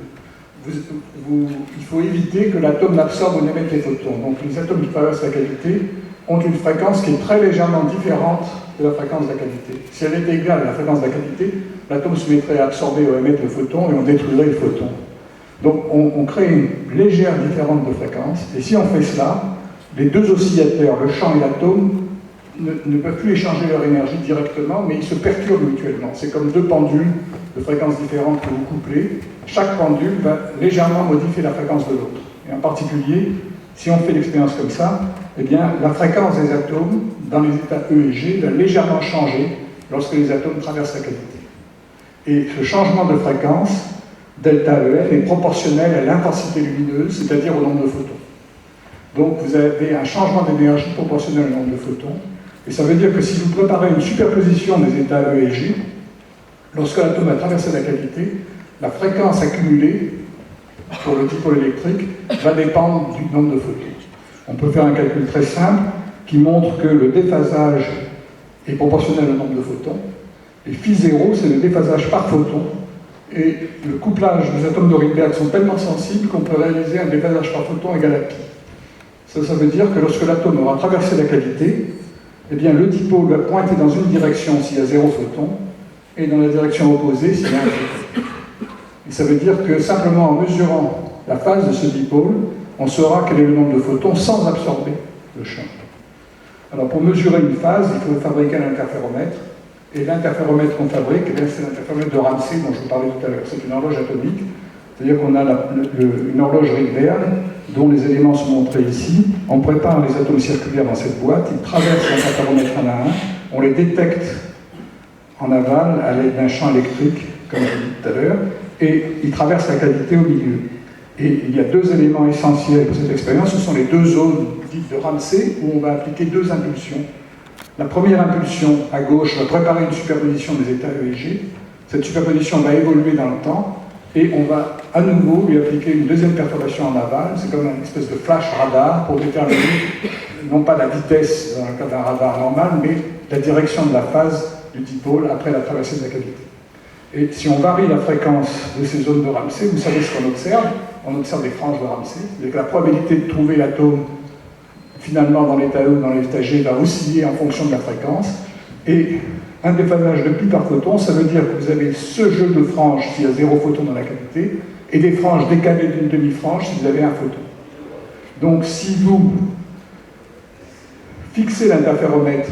Il faut éviter que l'atome n'absorbe ou n'émette les photons. Donc les atomes qui traversent la cavité ont une fréquence qui est très légèrement différente de la fréquence de la cavité. Si elle était égale à la fréquence de la cavité, l'atome se mettrait à absorber ou à émettre le photon et on détruirait le photon. Donc on crée une légère différence de fréquence, et si on fait cela, les deux oscillateurs, le champ et l'atome, ne peuvent plus échanger leur énergie directement, mais ils se perturbent mutuellement. C'est comme deux pendules de fréquences différentes que vous couplez. Chaque pendule va légèrement modifier la fréquence de l'autre. Et en particulier, si on fait l'expérience comme ça, eh bien, la fréquence des atomes dans les états E et G va légèrement changer lorsque les atomes traversent la cavité. Et ce changement de fréquence, delta EL, est proportionnel à l'intensité lumineuse, c'est-à-dire au nombre de photons. Donc vous avez un changement d'énergie proportionnel au nombre de photons. Et ça veut dire que si vous préparez une superposition des états E et G, lorsque l'atome a traversé la cavité, la fréquence accumulée pour le dipôle électrique va dépendre du nombre de photons. On peut faire un calcul très simple qui montre que le déphasage est proportionnel au nombre de photons, et phi0, c'est le déphasage par photon, et le couplage des atomes de Rydberg sont tellement sensibles qu'on peut réaliser un déphasage par photon égal à pi. Ça veut dire que lorsque l'atome aura traversé la cavité, eh bien, le dipôle va pointer dans une direction s'il y a 0 photon, et dans la direction opposée s'il y a un photon. Et ça veut dire que simplement en mesurant la phase de ce dipôle, on saura quel est le nombre de photons sans absorber le champ. Alors pour mesurer une phase, il faut fabriquer un interféromètre, et l'interféromètre qu'on fabrique, eh c'est l'interféromètre de Ramsey dont je vous parlais tout à l'heure. C'est une horloge atomique, c'est-à-dire qu'on a une horloge Rydberg dont les éléments sont montrés ici. On prépare les atomes circulaires dans cette boîte, ils traversent l'interféromètre un à un, on les détecte en aval à l'aide d'un champ électrique, comme je l'ai dit tout à l'heure, et ils traversent la cavité au milieu. Et il y a deux éléments essentiels pour cette expérience, ce sont les deux zones dites de Ramsey, où on va appliquer deux impulsions. La première impulsion, à gauche, va préparer une superposition des états E et G. Cette superposition va évoluer dans le temps, et on va à nouveau lui appliquer une deuxième perturbation en aval. C'est comme une espèce de flash radar pour déterminer, non pas la vitesse dans le cas d'un radar normal, mais la direction de la phase du dipôle après la traversée de la cavité. Et si on varie la fréquence de ces zones de Ramsey, vous savez ce qu'on observe. On observe des franges de Ramsey. C'est-à-dire que la probabilité de trouver l'atome finalement dans l'état E ou dans l'état G va osciller en fonction de la fréquence. Et un déphasage de pi par photon, ça veut dire que vous avez ce jeu de franges s'il y a 0 photon dans la cavité, et des franges décalées d'une demi-frange si vous avez un photon. Donc si vous fixez l'interféromètre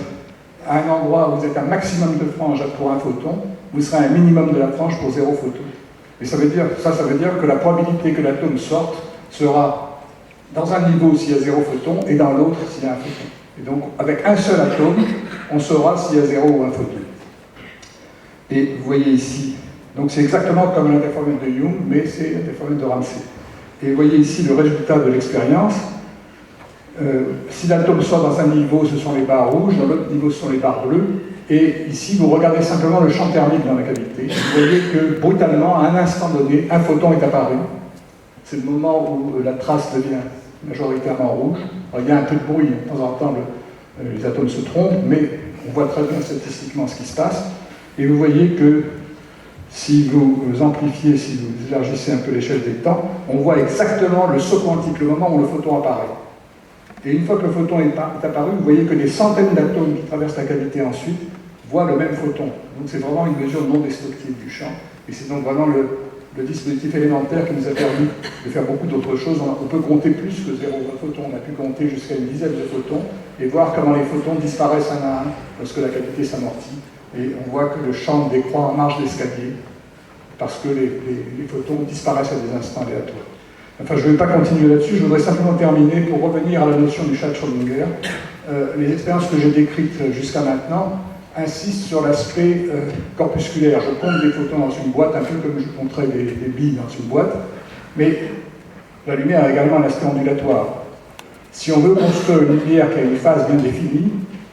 à un endroit où vous êtes un maximum de franges pour un photon, vous serez un minimum de la frange pour 0 photon. Et ça veut dire que la probabilité que l'atome sorte sera dans un niveau s'il y a 0 photon et dans l'autre s'il y a un photon. Et donc, avec un seul atome, on saura s'il y a 0 ou un photon. Et vous voyez ici, donc c'est exactement comme l'interféromètre de Young, mais c'est l'interféromètre de Ramsey. Et vous voyez ici le résultat de l'expérience. Si l'atome sort dans un niveau, ce sont les barres rouges, dans l'autre niveau, ce sont les barres bleues. Et ici, vous regardez simplement le champ thermique dans la cavité. Vous voyez que, brutalement, à un instant donné, un photon est apparu. C'est le moment où la trace devient majoritairement rouge. Alors, il y a un peu de bruit, de temps en temps, les atomes se trompent, mais on voit très bien statistiquement ce qui se passe. Et vous voyez que, si vous amplifiez, si vous élargissez un peu l'échelle des temps, on voit exactement le saut quantique, le moment où le photon apparaît. Et une fois que le photon est apparu, vous voyez que des centaines d'atomes qui traversent la cavité ensuite voient le même photon. Donc c'est vraiment une mesure non destructive du champ. Et c'est donc vraiment le dispositif élémentaire qui nous a permis de faire beaucoup d'autres choses. On peut compter plus que 0 photons. On a pu compter jusqu'à une dizaine de photons et voir comment les photons disparaissent un à un lorsque la cavité s'amortit. Et on voit que le champ décroît en marge d'escalier parce que les photons disparaissent à des instants aléatoires. Enfin, je ne vais pas continuer là-dessus, je voudrais simplement terminer pour revenir à la notion du chat de Schrödinger. Les expériences que j'ai décrites jusqu'à maintenant insistent sur l'aspect corpusculaire. Je compte des photons dans une boîte, un peu comme je compterais des billes dans une boîte, mais la lumière a également un aspect ondulatoire. Si on veut construire une lumière qui a une phase bien définie,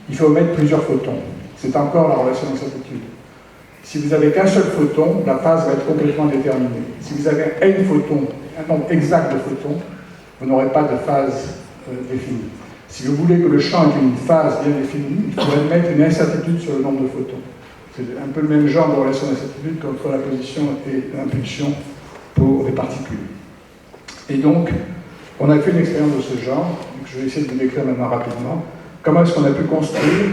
il faut mettre plusieurs photons. C'est encore la relation d'incertitude. Si vous n'avez qu'un seul photon, la phase va être complètement déterminée. Si vous avez n photons, un nombre exact de photons, vous n'aurez pas de phase définie. Si vous voulez que le champ ait une phase bien définie, il faudrait mettre une incertitude sur le nombre de photons. C'est un peu le même genre de relation d'incertitude qu'entre la position et l'impulsion pour les particules. Et donc, on a fait une expérience de ce genre, que je vais essayer de vous décrire maintenant rapidement. Comment est-ce qu'on a pu construire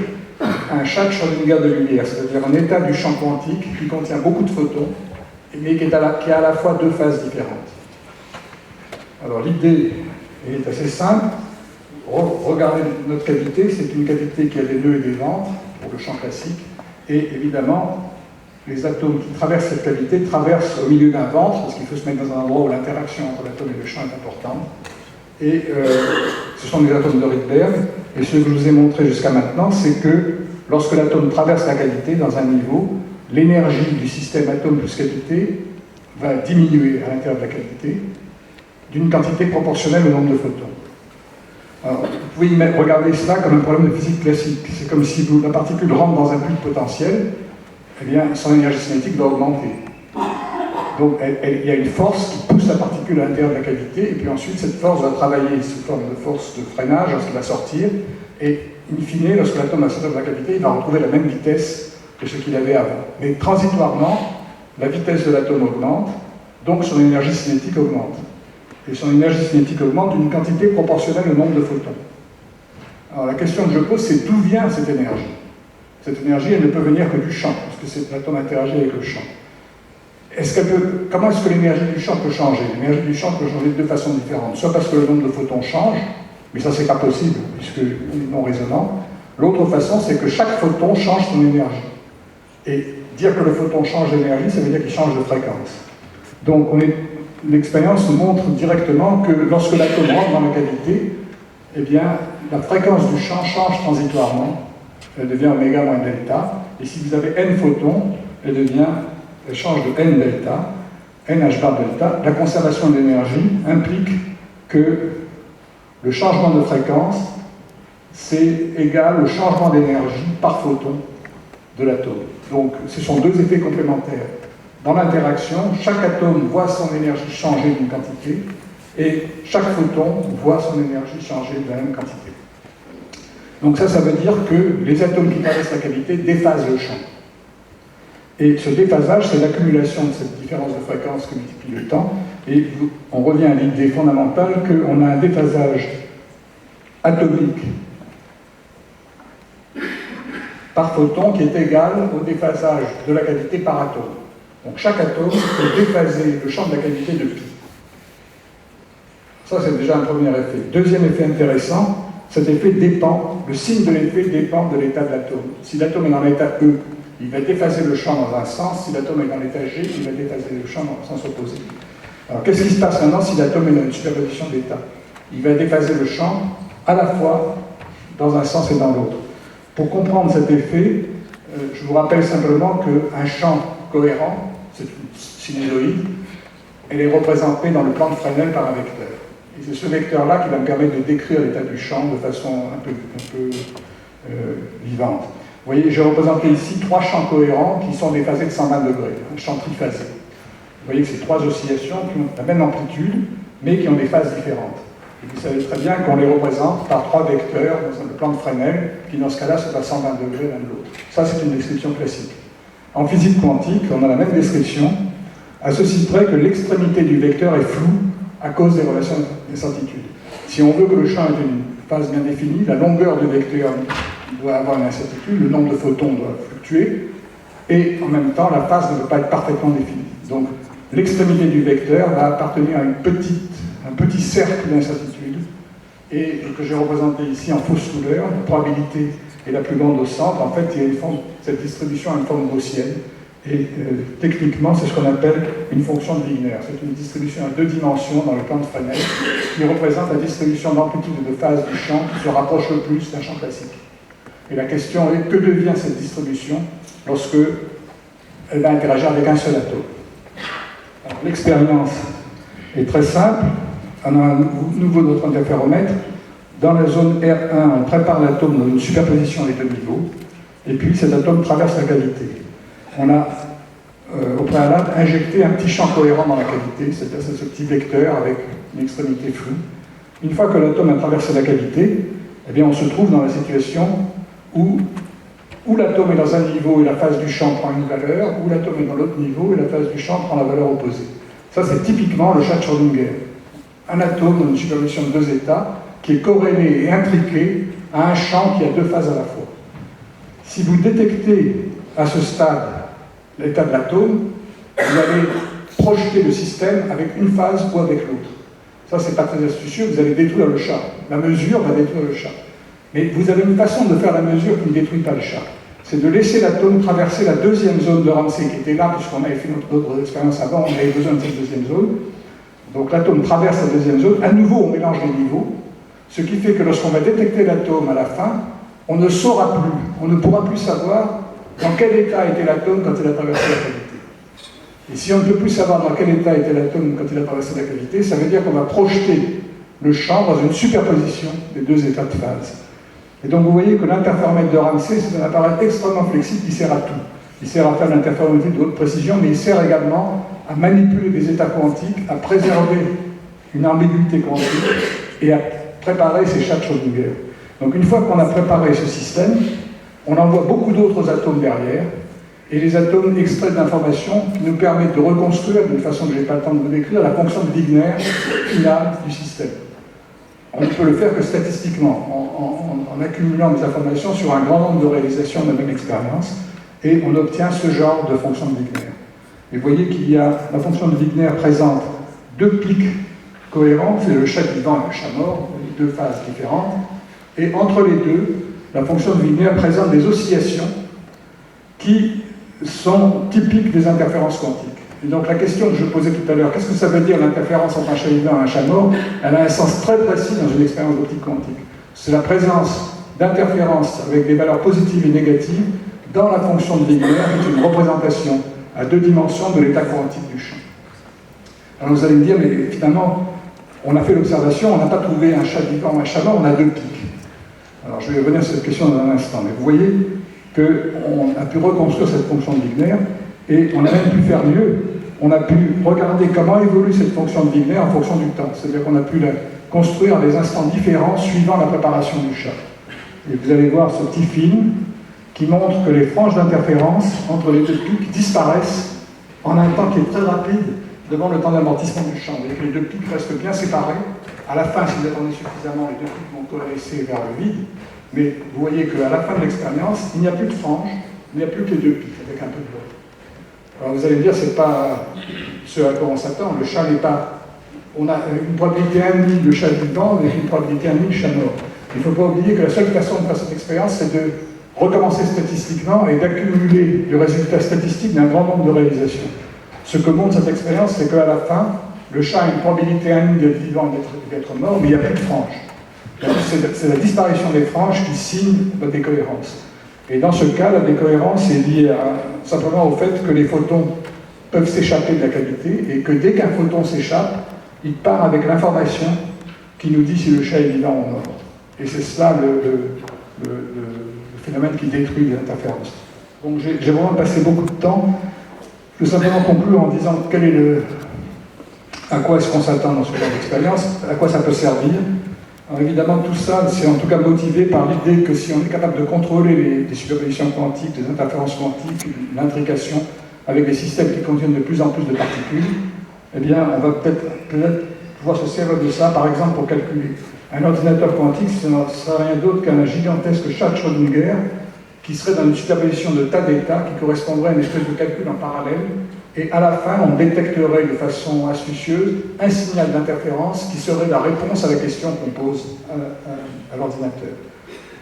un chat de Schrödinger de lumière, c'est-à-dire un état du champ quantique qui contient beaucoup de photons, mais qui a à la fois deux phases différentes. Alors l'idée est assez simple. Regardez notre cavité, c'est une cavité qui a des nœuds et des ventres, pour le champ classique, et évidemment, les atomes qui traversent cette cavité traversent au milieu d'un ventre, parce qu'il faut se mettre dans un endroit où l'interaction entre l'atome et le champ est importante. Et ce sont des atomes de Rydberg, et ce que je vous ai montré jusqu'à maintenant, c'est que lorsque l'atome traverse la cavité dans un niveau, l'énergie du système atome plus cavité va diminuer à l'intérieur de la cavité d'une quantité proportionnelle au nombre de photons. Alors, vous pouvez regarder cela comme un problème de physique classique. C'est comme si la particule rentre dans un puits potentiel, eh bien, son énergie cinétique va augmenter. Donc, il y a une force qui pousse la particule à l'intérieur de la cavité, et puis ensuite, cette force va travailler sous forme de force de freinage lorsqu'il va sortir, et in fine, lorsque l'atome va sortir de la cavité, il va retrouver la même vitesse que ce qu'il avait avant. Mais transitoirement, la vitesse de l'atome augmente, donc son énergie cinétique augmente. Et son énergie cinétique augmente d'une quantité proportionnelle au nombre de photons. Alors la question que je pose, c'est d'où vient cette énergie? Cette énergie, elle ne peut venir que du champ, parce que l'atome interagit avec le champ. Comment est-ce que l'énergie du champ peut changer? L'énergie du champ peut changer de deux façons différentes. Soit parce que le nombre de photons change, mais ça c'est pas possible, puisqu'il est non résonant. L'autre façon, c'est que chaque photon change son énergie. Et dire que le photon change d'énergie, ça veut dire qu'il change de fréquence. Donc l'expérience montre directement que lorsque l'atome rentre dans la cavité, eh bien, la fréquence du champ change transitoirement elle devient oméga moins delta. Et si vous avez n photons, elle change de n delta, n h bar delta. La conservation de l'énergie implique que le changement de fréquence, c'est égal au changement d'énergie par photon de l'atome. Donc, ce sont deux effets complémentaires. Dans l'interaction, chaque atome voit son énergie changer d'une quantité, et chaque photon voit son énergie changer de la même quantité. Donc ça veut dire que les atomes qui traversent la cavité déphasent le champ. Et ce déphasage, c'est l'accumulation de cette différence de fréquence qui multiplie le temps, et on revient à l'idée fondamentale qu'on a un déphasage atomique par photon qui est égal au déphasage de la cavité par atome. Donc chaque atome peut déphaser le champ de la cavité de pi. Ça, c'est déjà un premier effet. Deuxième effet intéressant, cet effet dépend, le signe de l'effet dépend de l'état de l'atome. Si l'atome est dans l'état E, il va déphaser le champ dans un sens. Si l'atome est dans l'état G, il va déphaser le champ dans le sens opposé. Alors, qu'est-ce qui se passe maintenant si l'atome est dans une superposition d'états? Il va déphaser le champ à la fois dans un sens et dans l'autre. Pour comprendre cet effet, je vous rappelle simplement qu'un champ cohérent, c'est une sinusoïde, elle est représentée dans le plan de Fresnel par un vecteur. Et c'est ce vecteur-là qui va me permettre de décrire l'état du champ de façon un peu vivante. Vous voyez, j'ai représenté ici trois champs cohérents qui sont déphasés de 120 degrés, un champ triphasé. Vous voyez que c'est trois oscillations qui ont la même amplitude, mais qui ont des phases différentes. Et vous savez très bien qu'on les représente par trois vecteurs dans le plan de Fresnel, qui dans ce cas-là sont à 120 degrés l'un de l'autre. Ça, c'est une description classique. En physique quantique, on a la même description, à ceci près que l'extrémité du vecteur est floue à cause des relations d'incertitude. Si on veut que le champ ait une phase bien définie, la longueur du vecteur doit avoir une incertitude, le nombre de photons doit fluctuer, et en même temps, la phase ne peut pas être parfaitement définie. Donc, l'extrémité du vecteur va appartenir à un petit cercle d'incertitude, et que j'ai représenté ici en fausse couleur. La probabilité est la plus grande au centre. En fait, cette distribution a une forme gaussienne, et techniquement, c'est ce qu'on appelle une fonction de Wigner. C'est une distribution à deux dimensions dans le plan de Fresnel qui représente la distribution d'amplitude et de phase du champ qui se rapproche le plus d'un champ classique. Et la question est, que devient cette distribution lorsque elle va interagir avec un seul atome? Alors, l'expérience est très simple. On a un nouveau notre interféromètre. Dans la zone R1, on prépare l'atome dans une superposition des deux niveaux, et puis cet atome traverse la cavité. On a, au préalable, injecté un petit champ cohérent dans la cavité, c'est-à-dire ce petit vecteur avec une extrémité floue. Une fois que l'atome a traversé la cavité, eh bien, on se trouve dans la situation où l'atome est dans un niveau et la phase du champ prend une valeur, ou l'atome est dans l'autre niveau et la phase du champ prend la valeur opposée. Ça, c'est typiquement le chat de Schrödinger. Un atome dans une superposition de deux états qui est corrélé et intriqué à un champ qui a deux phases à la fois. Si vous détectez à ce stade l'état de l'atome, vous allez projeter le système avec une phase ou avec l'autre. Ça, c'est pas très astucieux, vous allez détruire le chat. La mesure va détruire le chat. Mais vous avez une façon de faire la mesure qui ne détruit pas le chat. C'est de laisser l'atome traverser la deuxième zone de Ramsey qui était là, puisqu'on avait fait notre expérience avant, on avait besoin de cette deuxième zone. Donc l'atome traverse la deuxième zone, à nouveau on mélange les niveaux, ce qui fait que lorsqu'on va détecter l'atome à la fin, on ne saura plus, on ne pourra plus savoir dans quel état était l'atome quand il a traversé la cavité. Et si on ne peut plus savoir dans quel état était l'atome quand il a traversé la cavité, ça veut dire qu'on va projeter le champ dans une superposition des deux états de phase. Et donc vous voyez que l'interféromètre de Ramsey, c'est un appareil extrêmement flexible qui sert à tout. Il sert à faire l'interférométrie de haute précision, mais il sert également à manipuler des états quantiques, à préserver une ambiguïté quantique et à préparer ces chats de Schrödinger. Donc une fois qu'on a préparé ce système, on envoie beaucoup d'autres atomes derrière, et les atomes extraits d'informations qui nous permettent de reconstruire, d'une façon que je n'ai pas le temps de vous décrire, la fonction de Wigner finale du système. On ne peut le faire que statistiquement, en accumulant des informations sur un grand nombre de réalisations de la même expérience, et on obtient ce genre de fonction de Wigner. Et vous voyez qu'il y a, la fonction de Wigner présente deux pics cohérents, c'est le chat vivant et le chat mort, les deux phases différentes, et entre les deux, la fonction de Wigner présente des oscillations qui sont typiques des interférences quantiques. Et donc la question que je posais tout à l'heure, qu'est-ce que ça veut dire l'interférence entre un chat vivant et un chat mort? Elle a un sens très précis dans une expérience d'optique quantique. C'est la présence d'interférence avec des valeurs positives et négatives dans la fonction de Wigner, qui est une représentation à 2 dimensions de l'état quantique du champ. Alors vous allez me dire, mais finalement, on a fait l'observation, on n'a pas trouvé un chat vivant ou un chat mort, on a 2 pics. Alors je vais revenir sur cette question dans un instant, mais vous voyez qu'on a pu reconstruire cette fonction de Wigner, et on a même pu faire mieux. On a pu regarder comment évolue cette fonction de Wigner en fonction du temps. C'est-à-dire qu'on a pu la construire à des instants différents suivant la préparation du chat. Et vous allez voir ce petit film qui montre que les franges d'interférence entre les 2 pics disparaissent en un temps qui est très rapide devant le temps d'amortissement du champ. Vous voyez que les 2 pics restent bien séparés. À la fin, si vous attendez suffisamment, les 2 pics vont coalescer vers le vide. Mais vous voyez qu'à la fin de l'expérience, il n'y a plus de franges, il n'y a plus que les 2 pics avec un peu de bruit. Alors vous allez me dire, c'est pas ce à quoi on s'attend. Le chat n'est pas... On a une probabilité 1,5 de chat vivant et une probabilité 1,5 de chat mort. Il ne faut pas oublier que la seule façon de faire cette expérience, c'est de recommencer statistiquement et d'accumuler le résultat statistique d'un grand nombre de réalisations. Ce que montre cette expérience, c'est qu'à la fin, le chat a une probabilité 1,5 d'être vivant et d'être mort, mais il n'y a plus de franges. C'est la disparition des franges qui signe la décohérence. Et dans ce cas, la décohérence est liée simplement au fait que les photons peuvent s'échapper de la cavité et que dès qu'un photon s'échappe, il part avec l'information qui nous dit si le chat est vivant ou mort. Et c'est cela le phénomène qui détruit les interférences. Donc j'ai vraiment passé beaucoup de temps. Je veux simplement conclure en disant à quoi est-ce qu'on s'attend dans ce genre d'expérience, à quoi ça peut servir. Alors évidemment, tout ça, c'est en tout cas motivé par l'idée que si on est capable de contrôler les superpositions quantiques, les interférences quantiques, l'intrication, avec des systèmes qui contiennent de plus en plus de particules, eh bien, on va peut-être pouvoir se servir de ça, par exemple, pour calculer. Un ordinateur quantique, ce ne sera rien d'autre qu'un gigantesque chat de Schrödinger qui serait dans une superposition de tas d'états qui correspondrait à une espèce de calcul en parallèle. Et à la fin, on détecterait de façon astucieuse un signal d'interférence qui serait la réponse à la question qu'on pose à l'ordinateur.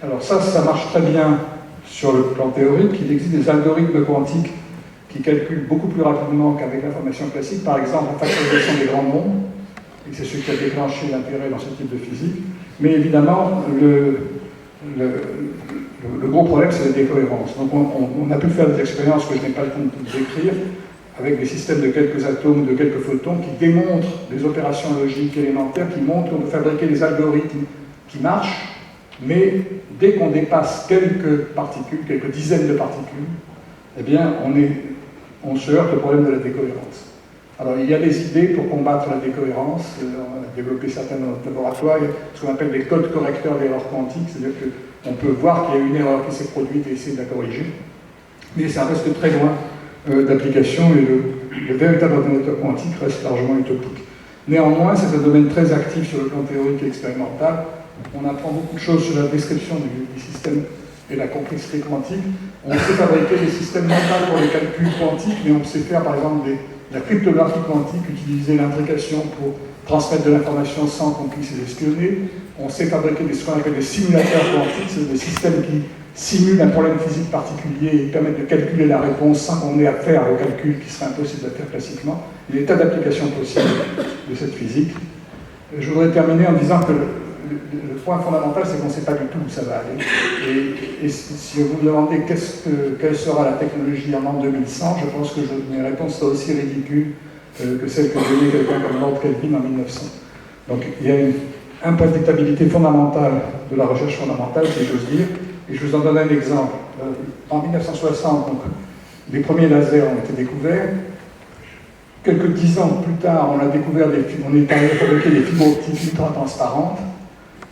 Alors ça marche très bien sur le plan théorique. Il existe des algorithmes quantiques qui calculent beaucoup plus rapidement qu'avec l'information classique. Par exemple, la factorisation des grands nombres, et c'est ce qui a déclenché l'intérêt dans ce type de physique. Mais évidemment, le gros problème, c'est la décohérence. Donc on a pu faire des expériences que je n'ai pas le temps de décrire, avec des systèmes de quelques atomes, de quelques photons, qui démontrent des opérations logiques élémentaires, qui montrent qu'on peut fabriquer des algorithmes qui marchent, mais dès qu'on dépasse quelques particules, quelques dizaines de particules, eh bien, on se heurte au problème de la décohérence. Alors, il y a des idées pour combattre la décohérence. On a développé certains dans notre laboratoire, ce qu'on appelle des codes correcteurs d'erreurs quantiques, c'est-à-dire qu'on peut voir qu'il y a une erreur qui s'est produite et essayer de la corriger, mais ça reste très loin d'application et le véritable ordinateur quantique reste largement utopique. Néanmoins, c'est un domaine très actif sur le plan théorique et expérimental. On apprend beaucoup de choses sur la description du système et la complexité quantique. On sait fabriquer des systèmes mentaux pour les calculs quantiques, mais on sait faire par exemple de la cryptographie quantique, utiliser l'intrication pour transmettre de l'information sans qu'on puisse les espionner. On sait fabriquer ce qu'on appelle des simulateurs quantiques, c'est des systèmes qui simulent un problème physique particulier et permettent de calculer la réponse sans qu'on ait à faire le calcul qui serait impossible à faire classiquement. Il y a des tas d'applications possibles de cette physique. Je voudrais terminer en disant que le point fondamental, c'est qu'on ne sait pas du tout où ça va aller. Et si vous me demandez quelle sera la technologie en l'an 2100, je pense que mes réponses sont aussi ridicules que celles que donnait quelqu'un comme Lord Kelvin en 1900. Donc il y a une imprédictabilité fondamentale de la recherche fondamentale, si j'ose dire. Et je vous en donne un exemple. En 1960, donc, les premiers lasers ont été découverts. Quelques 10 ans plus tard, on a découvert on est arrivé à fabriquer des fibres optiques ultra transparentes.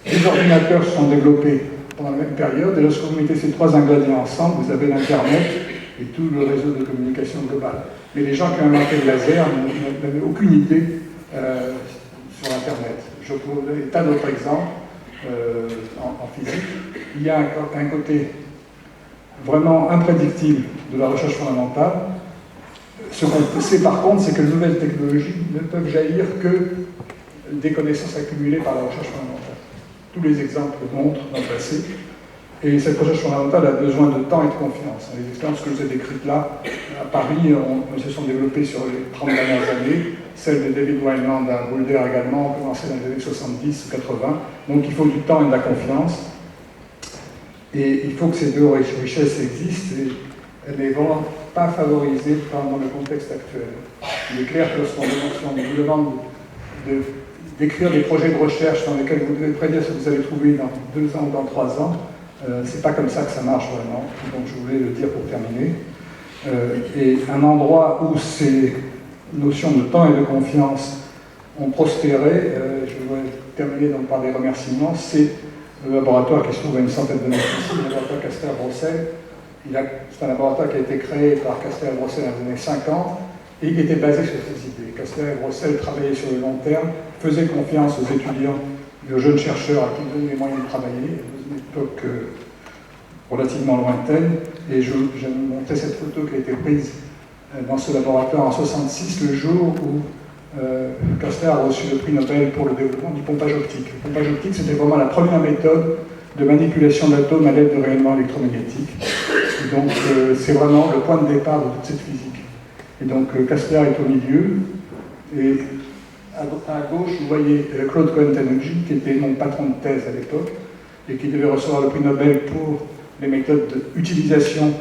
Les ordinateurs se sont développés pendant la même période. Et lorsque vous mettez ces 3 ingrédients ensemble, vous avez l'Internet et tout le réseau de communication global. Mais les gens qui ont inventé le laser n'avaient aucune idée sur Internet. Je vous donne des tas d'autres exemples en physique. Il y a un côté vraiment imprédictible de la recherche fondamentale. Ce qu'on sait par contre, c'est que les nouvelles technologies ne peuvent jaillir que des connaissances accumulées par la recherche fondamentale. Tous les exemples le montrent dans le passé. Et cette recherche fondamentale a besoin de temps et de confiance. Les expériences que je vous ai décrites là, à Paris, se sont développées sur les 30 dernières années. Celles de David Wineland à Boulder également ont commencé dans les années 70 ou 80. Donc il faut du temps et de la confiance. Et il faut que ces deux richesses existent, et elle n'est vraiment pas favorisée dans le contexte actuel. Il est clair que lorsqu'on vous demande d'écrire des projets de recherche dans lesquels vous devez prédire ce que vous allez trouver dans 2 ans ou dans 3 ans, c'est pas comme ça que ça marche vraiment. Donc je voulais le dire pour terminer. Et un endroit où ces notions de temps et de confiance ont prospéré, je voudrais terminer donc par des remerciements, c'est le laboratoire qui se trouve à une centaine de mètres ici, le laboratoire Castel-Brossel. C'est un laboratoire qui a été créé par Castel-Brossel dans les années 50 et qui était basé sur ces idées. Castel-Brossel travaillait sur le long terme, faisait confiance aux étudiants et aux jeunes chercheurs à qui ils donnaient les moyens de travailler, dans une époque relativement lointaine. Et je vais vous montrer cette photo qui a été prise dans ce laboratoire en 1966, le jour où Castel a reçu le prix Nobel pour le développement du pompage optique. Le pompage optique, c'était vraiment la première méthode de manipulation d'atomes à l'aide de rayonnement électromagnétique. Et donc, c'est vraiment le point de départ de toute cette physique. Et donc, Castel est au milieu. Et à gauche, vous voyez Claude Cohen-Tannoudji, qui était mon patron de thèse à l'époque, et qui devait recevoir le prix Nobel pour les méthodes d'utilisation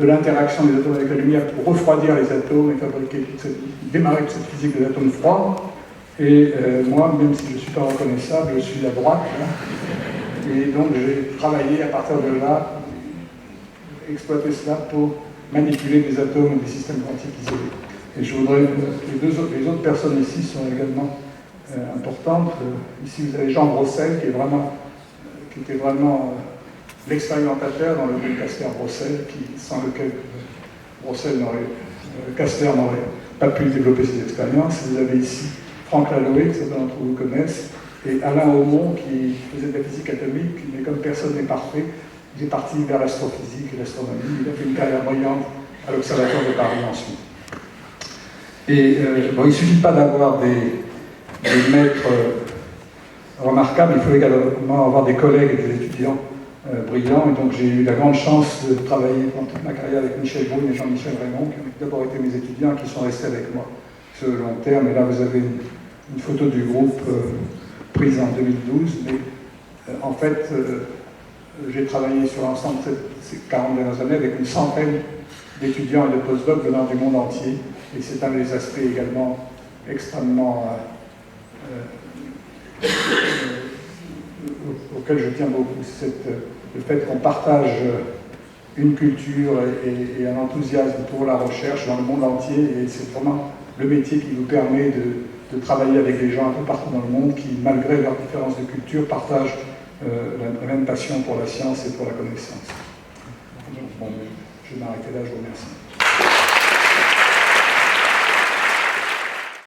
de l'interaction des atomes avec la lumière pour refroidir les atomes et démarrer toute cette physique de l'atome froid. Et moi, même si je ne suis pas reconnaissable, je suis à droite. Hein. Et donc j'ai travaillé à partir de là, exploité cela pour manipuler des atomes et des systèmes quantiques isolés. Et je voudrais, les autres personnes ici sont également importantes. Ici vous avez Jean Brossel, qui était vraiment l'expérimentateur dans le groupe Castel-Brossel, sans lequel Castel n'aurait pas pu développer ses expériences. Vous avez ici Franck Laloé, que certains d'entre vous connaissent, et Alain Aumont, qui faisait de la physique atomique, mais comme personne n'est parfait, il est parti vers l'astrophysique et l'astronomie. Il a fait une carrière brillante à l'Observatoire de Paris ensuite. Et bon, il ne suffit pas d'avoir des maîtres remarquables, il faut également avoir des collègues et des étudiants brillants. Et donc j'ai eu la grande chance de travailler pendant toute ma carrière avec Michel Brune et Jean-Michel Raymond, qui ont d'abord été mes étudiants et qui sont restés avec moi sur le long terme. Et là, vous avez une photo du groupe prise en 2012. Mais en fait, j'ai travaillé sur l'ensemble de ces 40 dernières années avec une centaine d'étudiants et de postdocs venant du monde entier. Et c'est un des aspects également extrêmement auquel je tiens beaucoup, c'est le fait qu'on partage une culture et un enthousiasme pour la recherche dans le monde entier, et c'est vraiment le métier qui nous permet de travailler avec des gens un peu partout dans le monde qui, malgré leurs différences de culture, partagent la même passion pour la science et pour la connaissance. Donc, bon, je vais m'arrêter là, je vous remercie.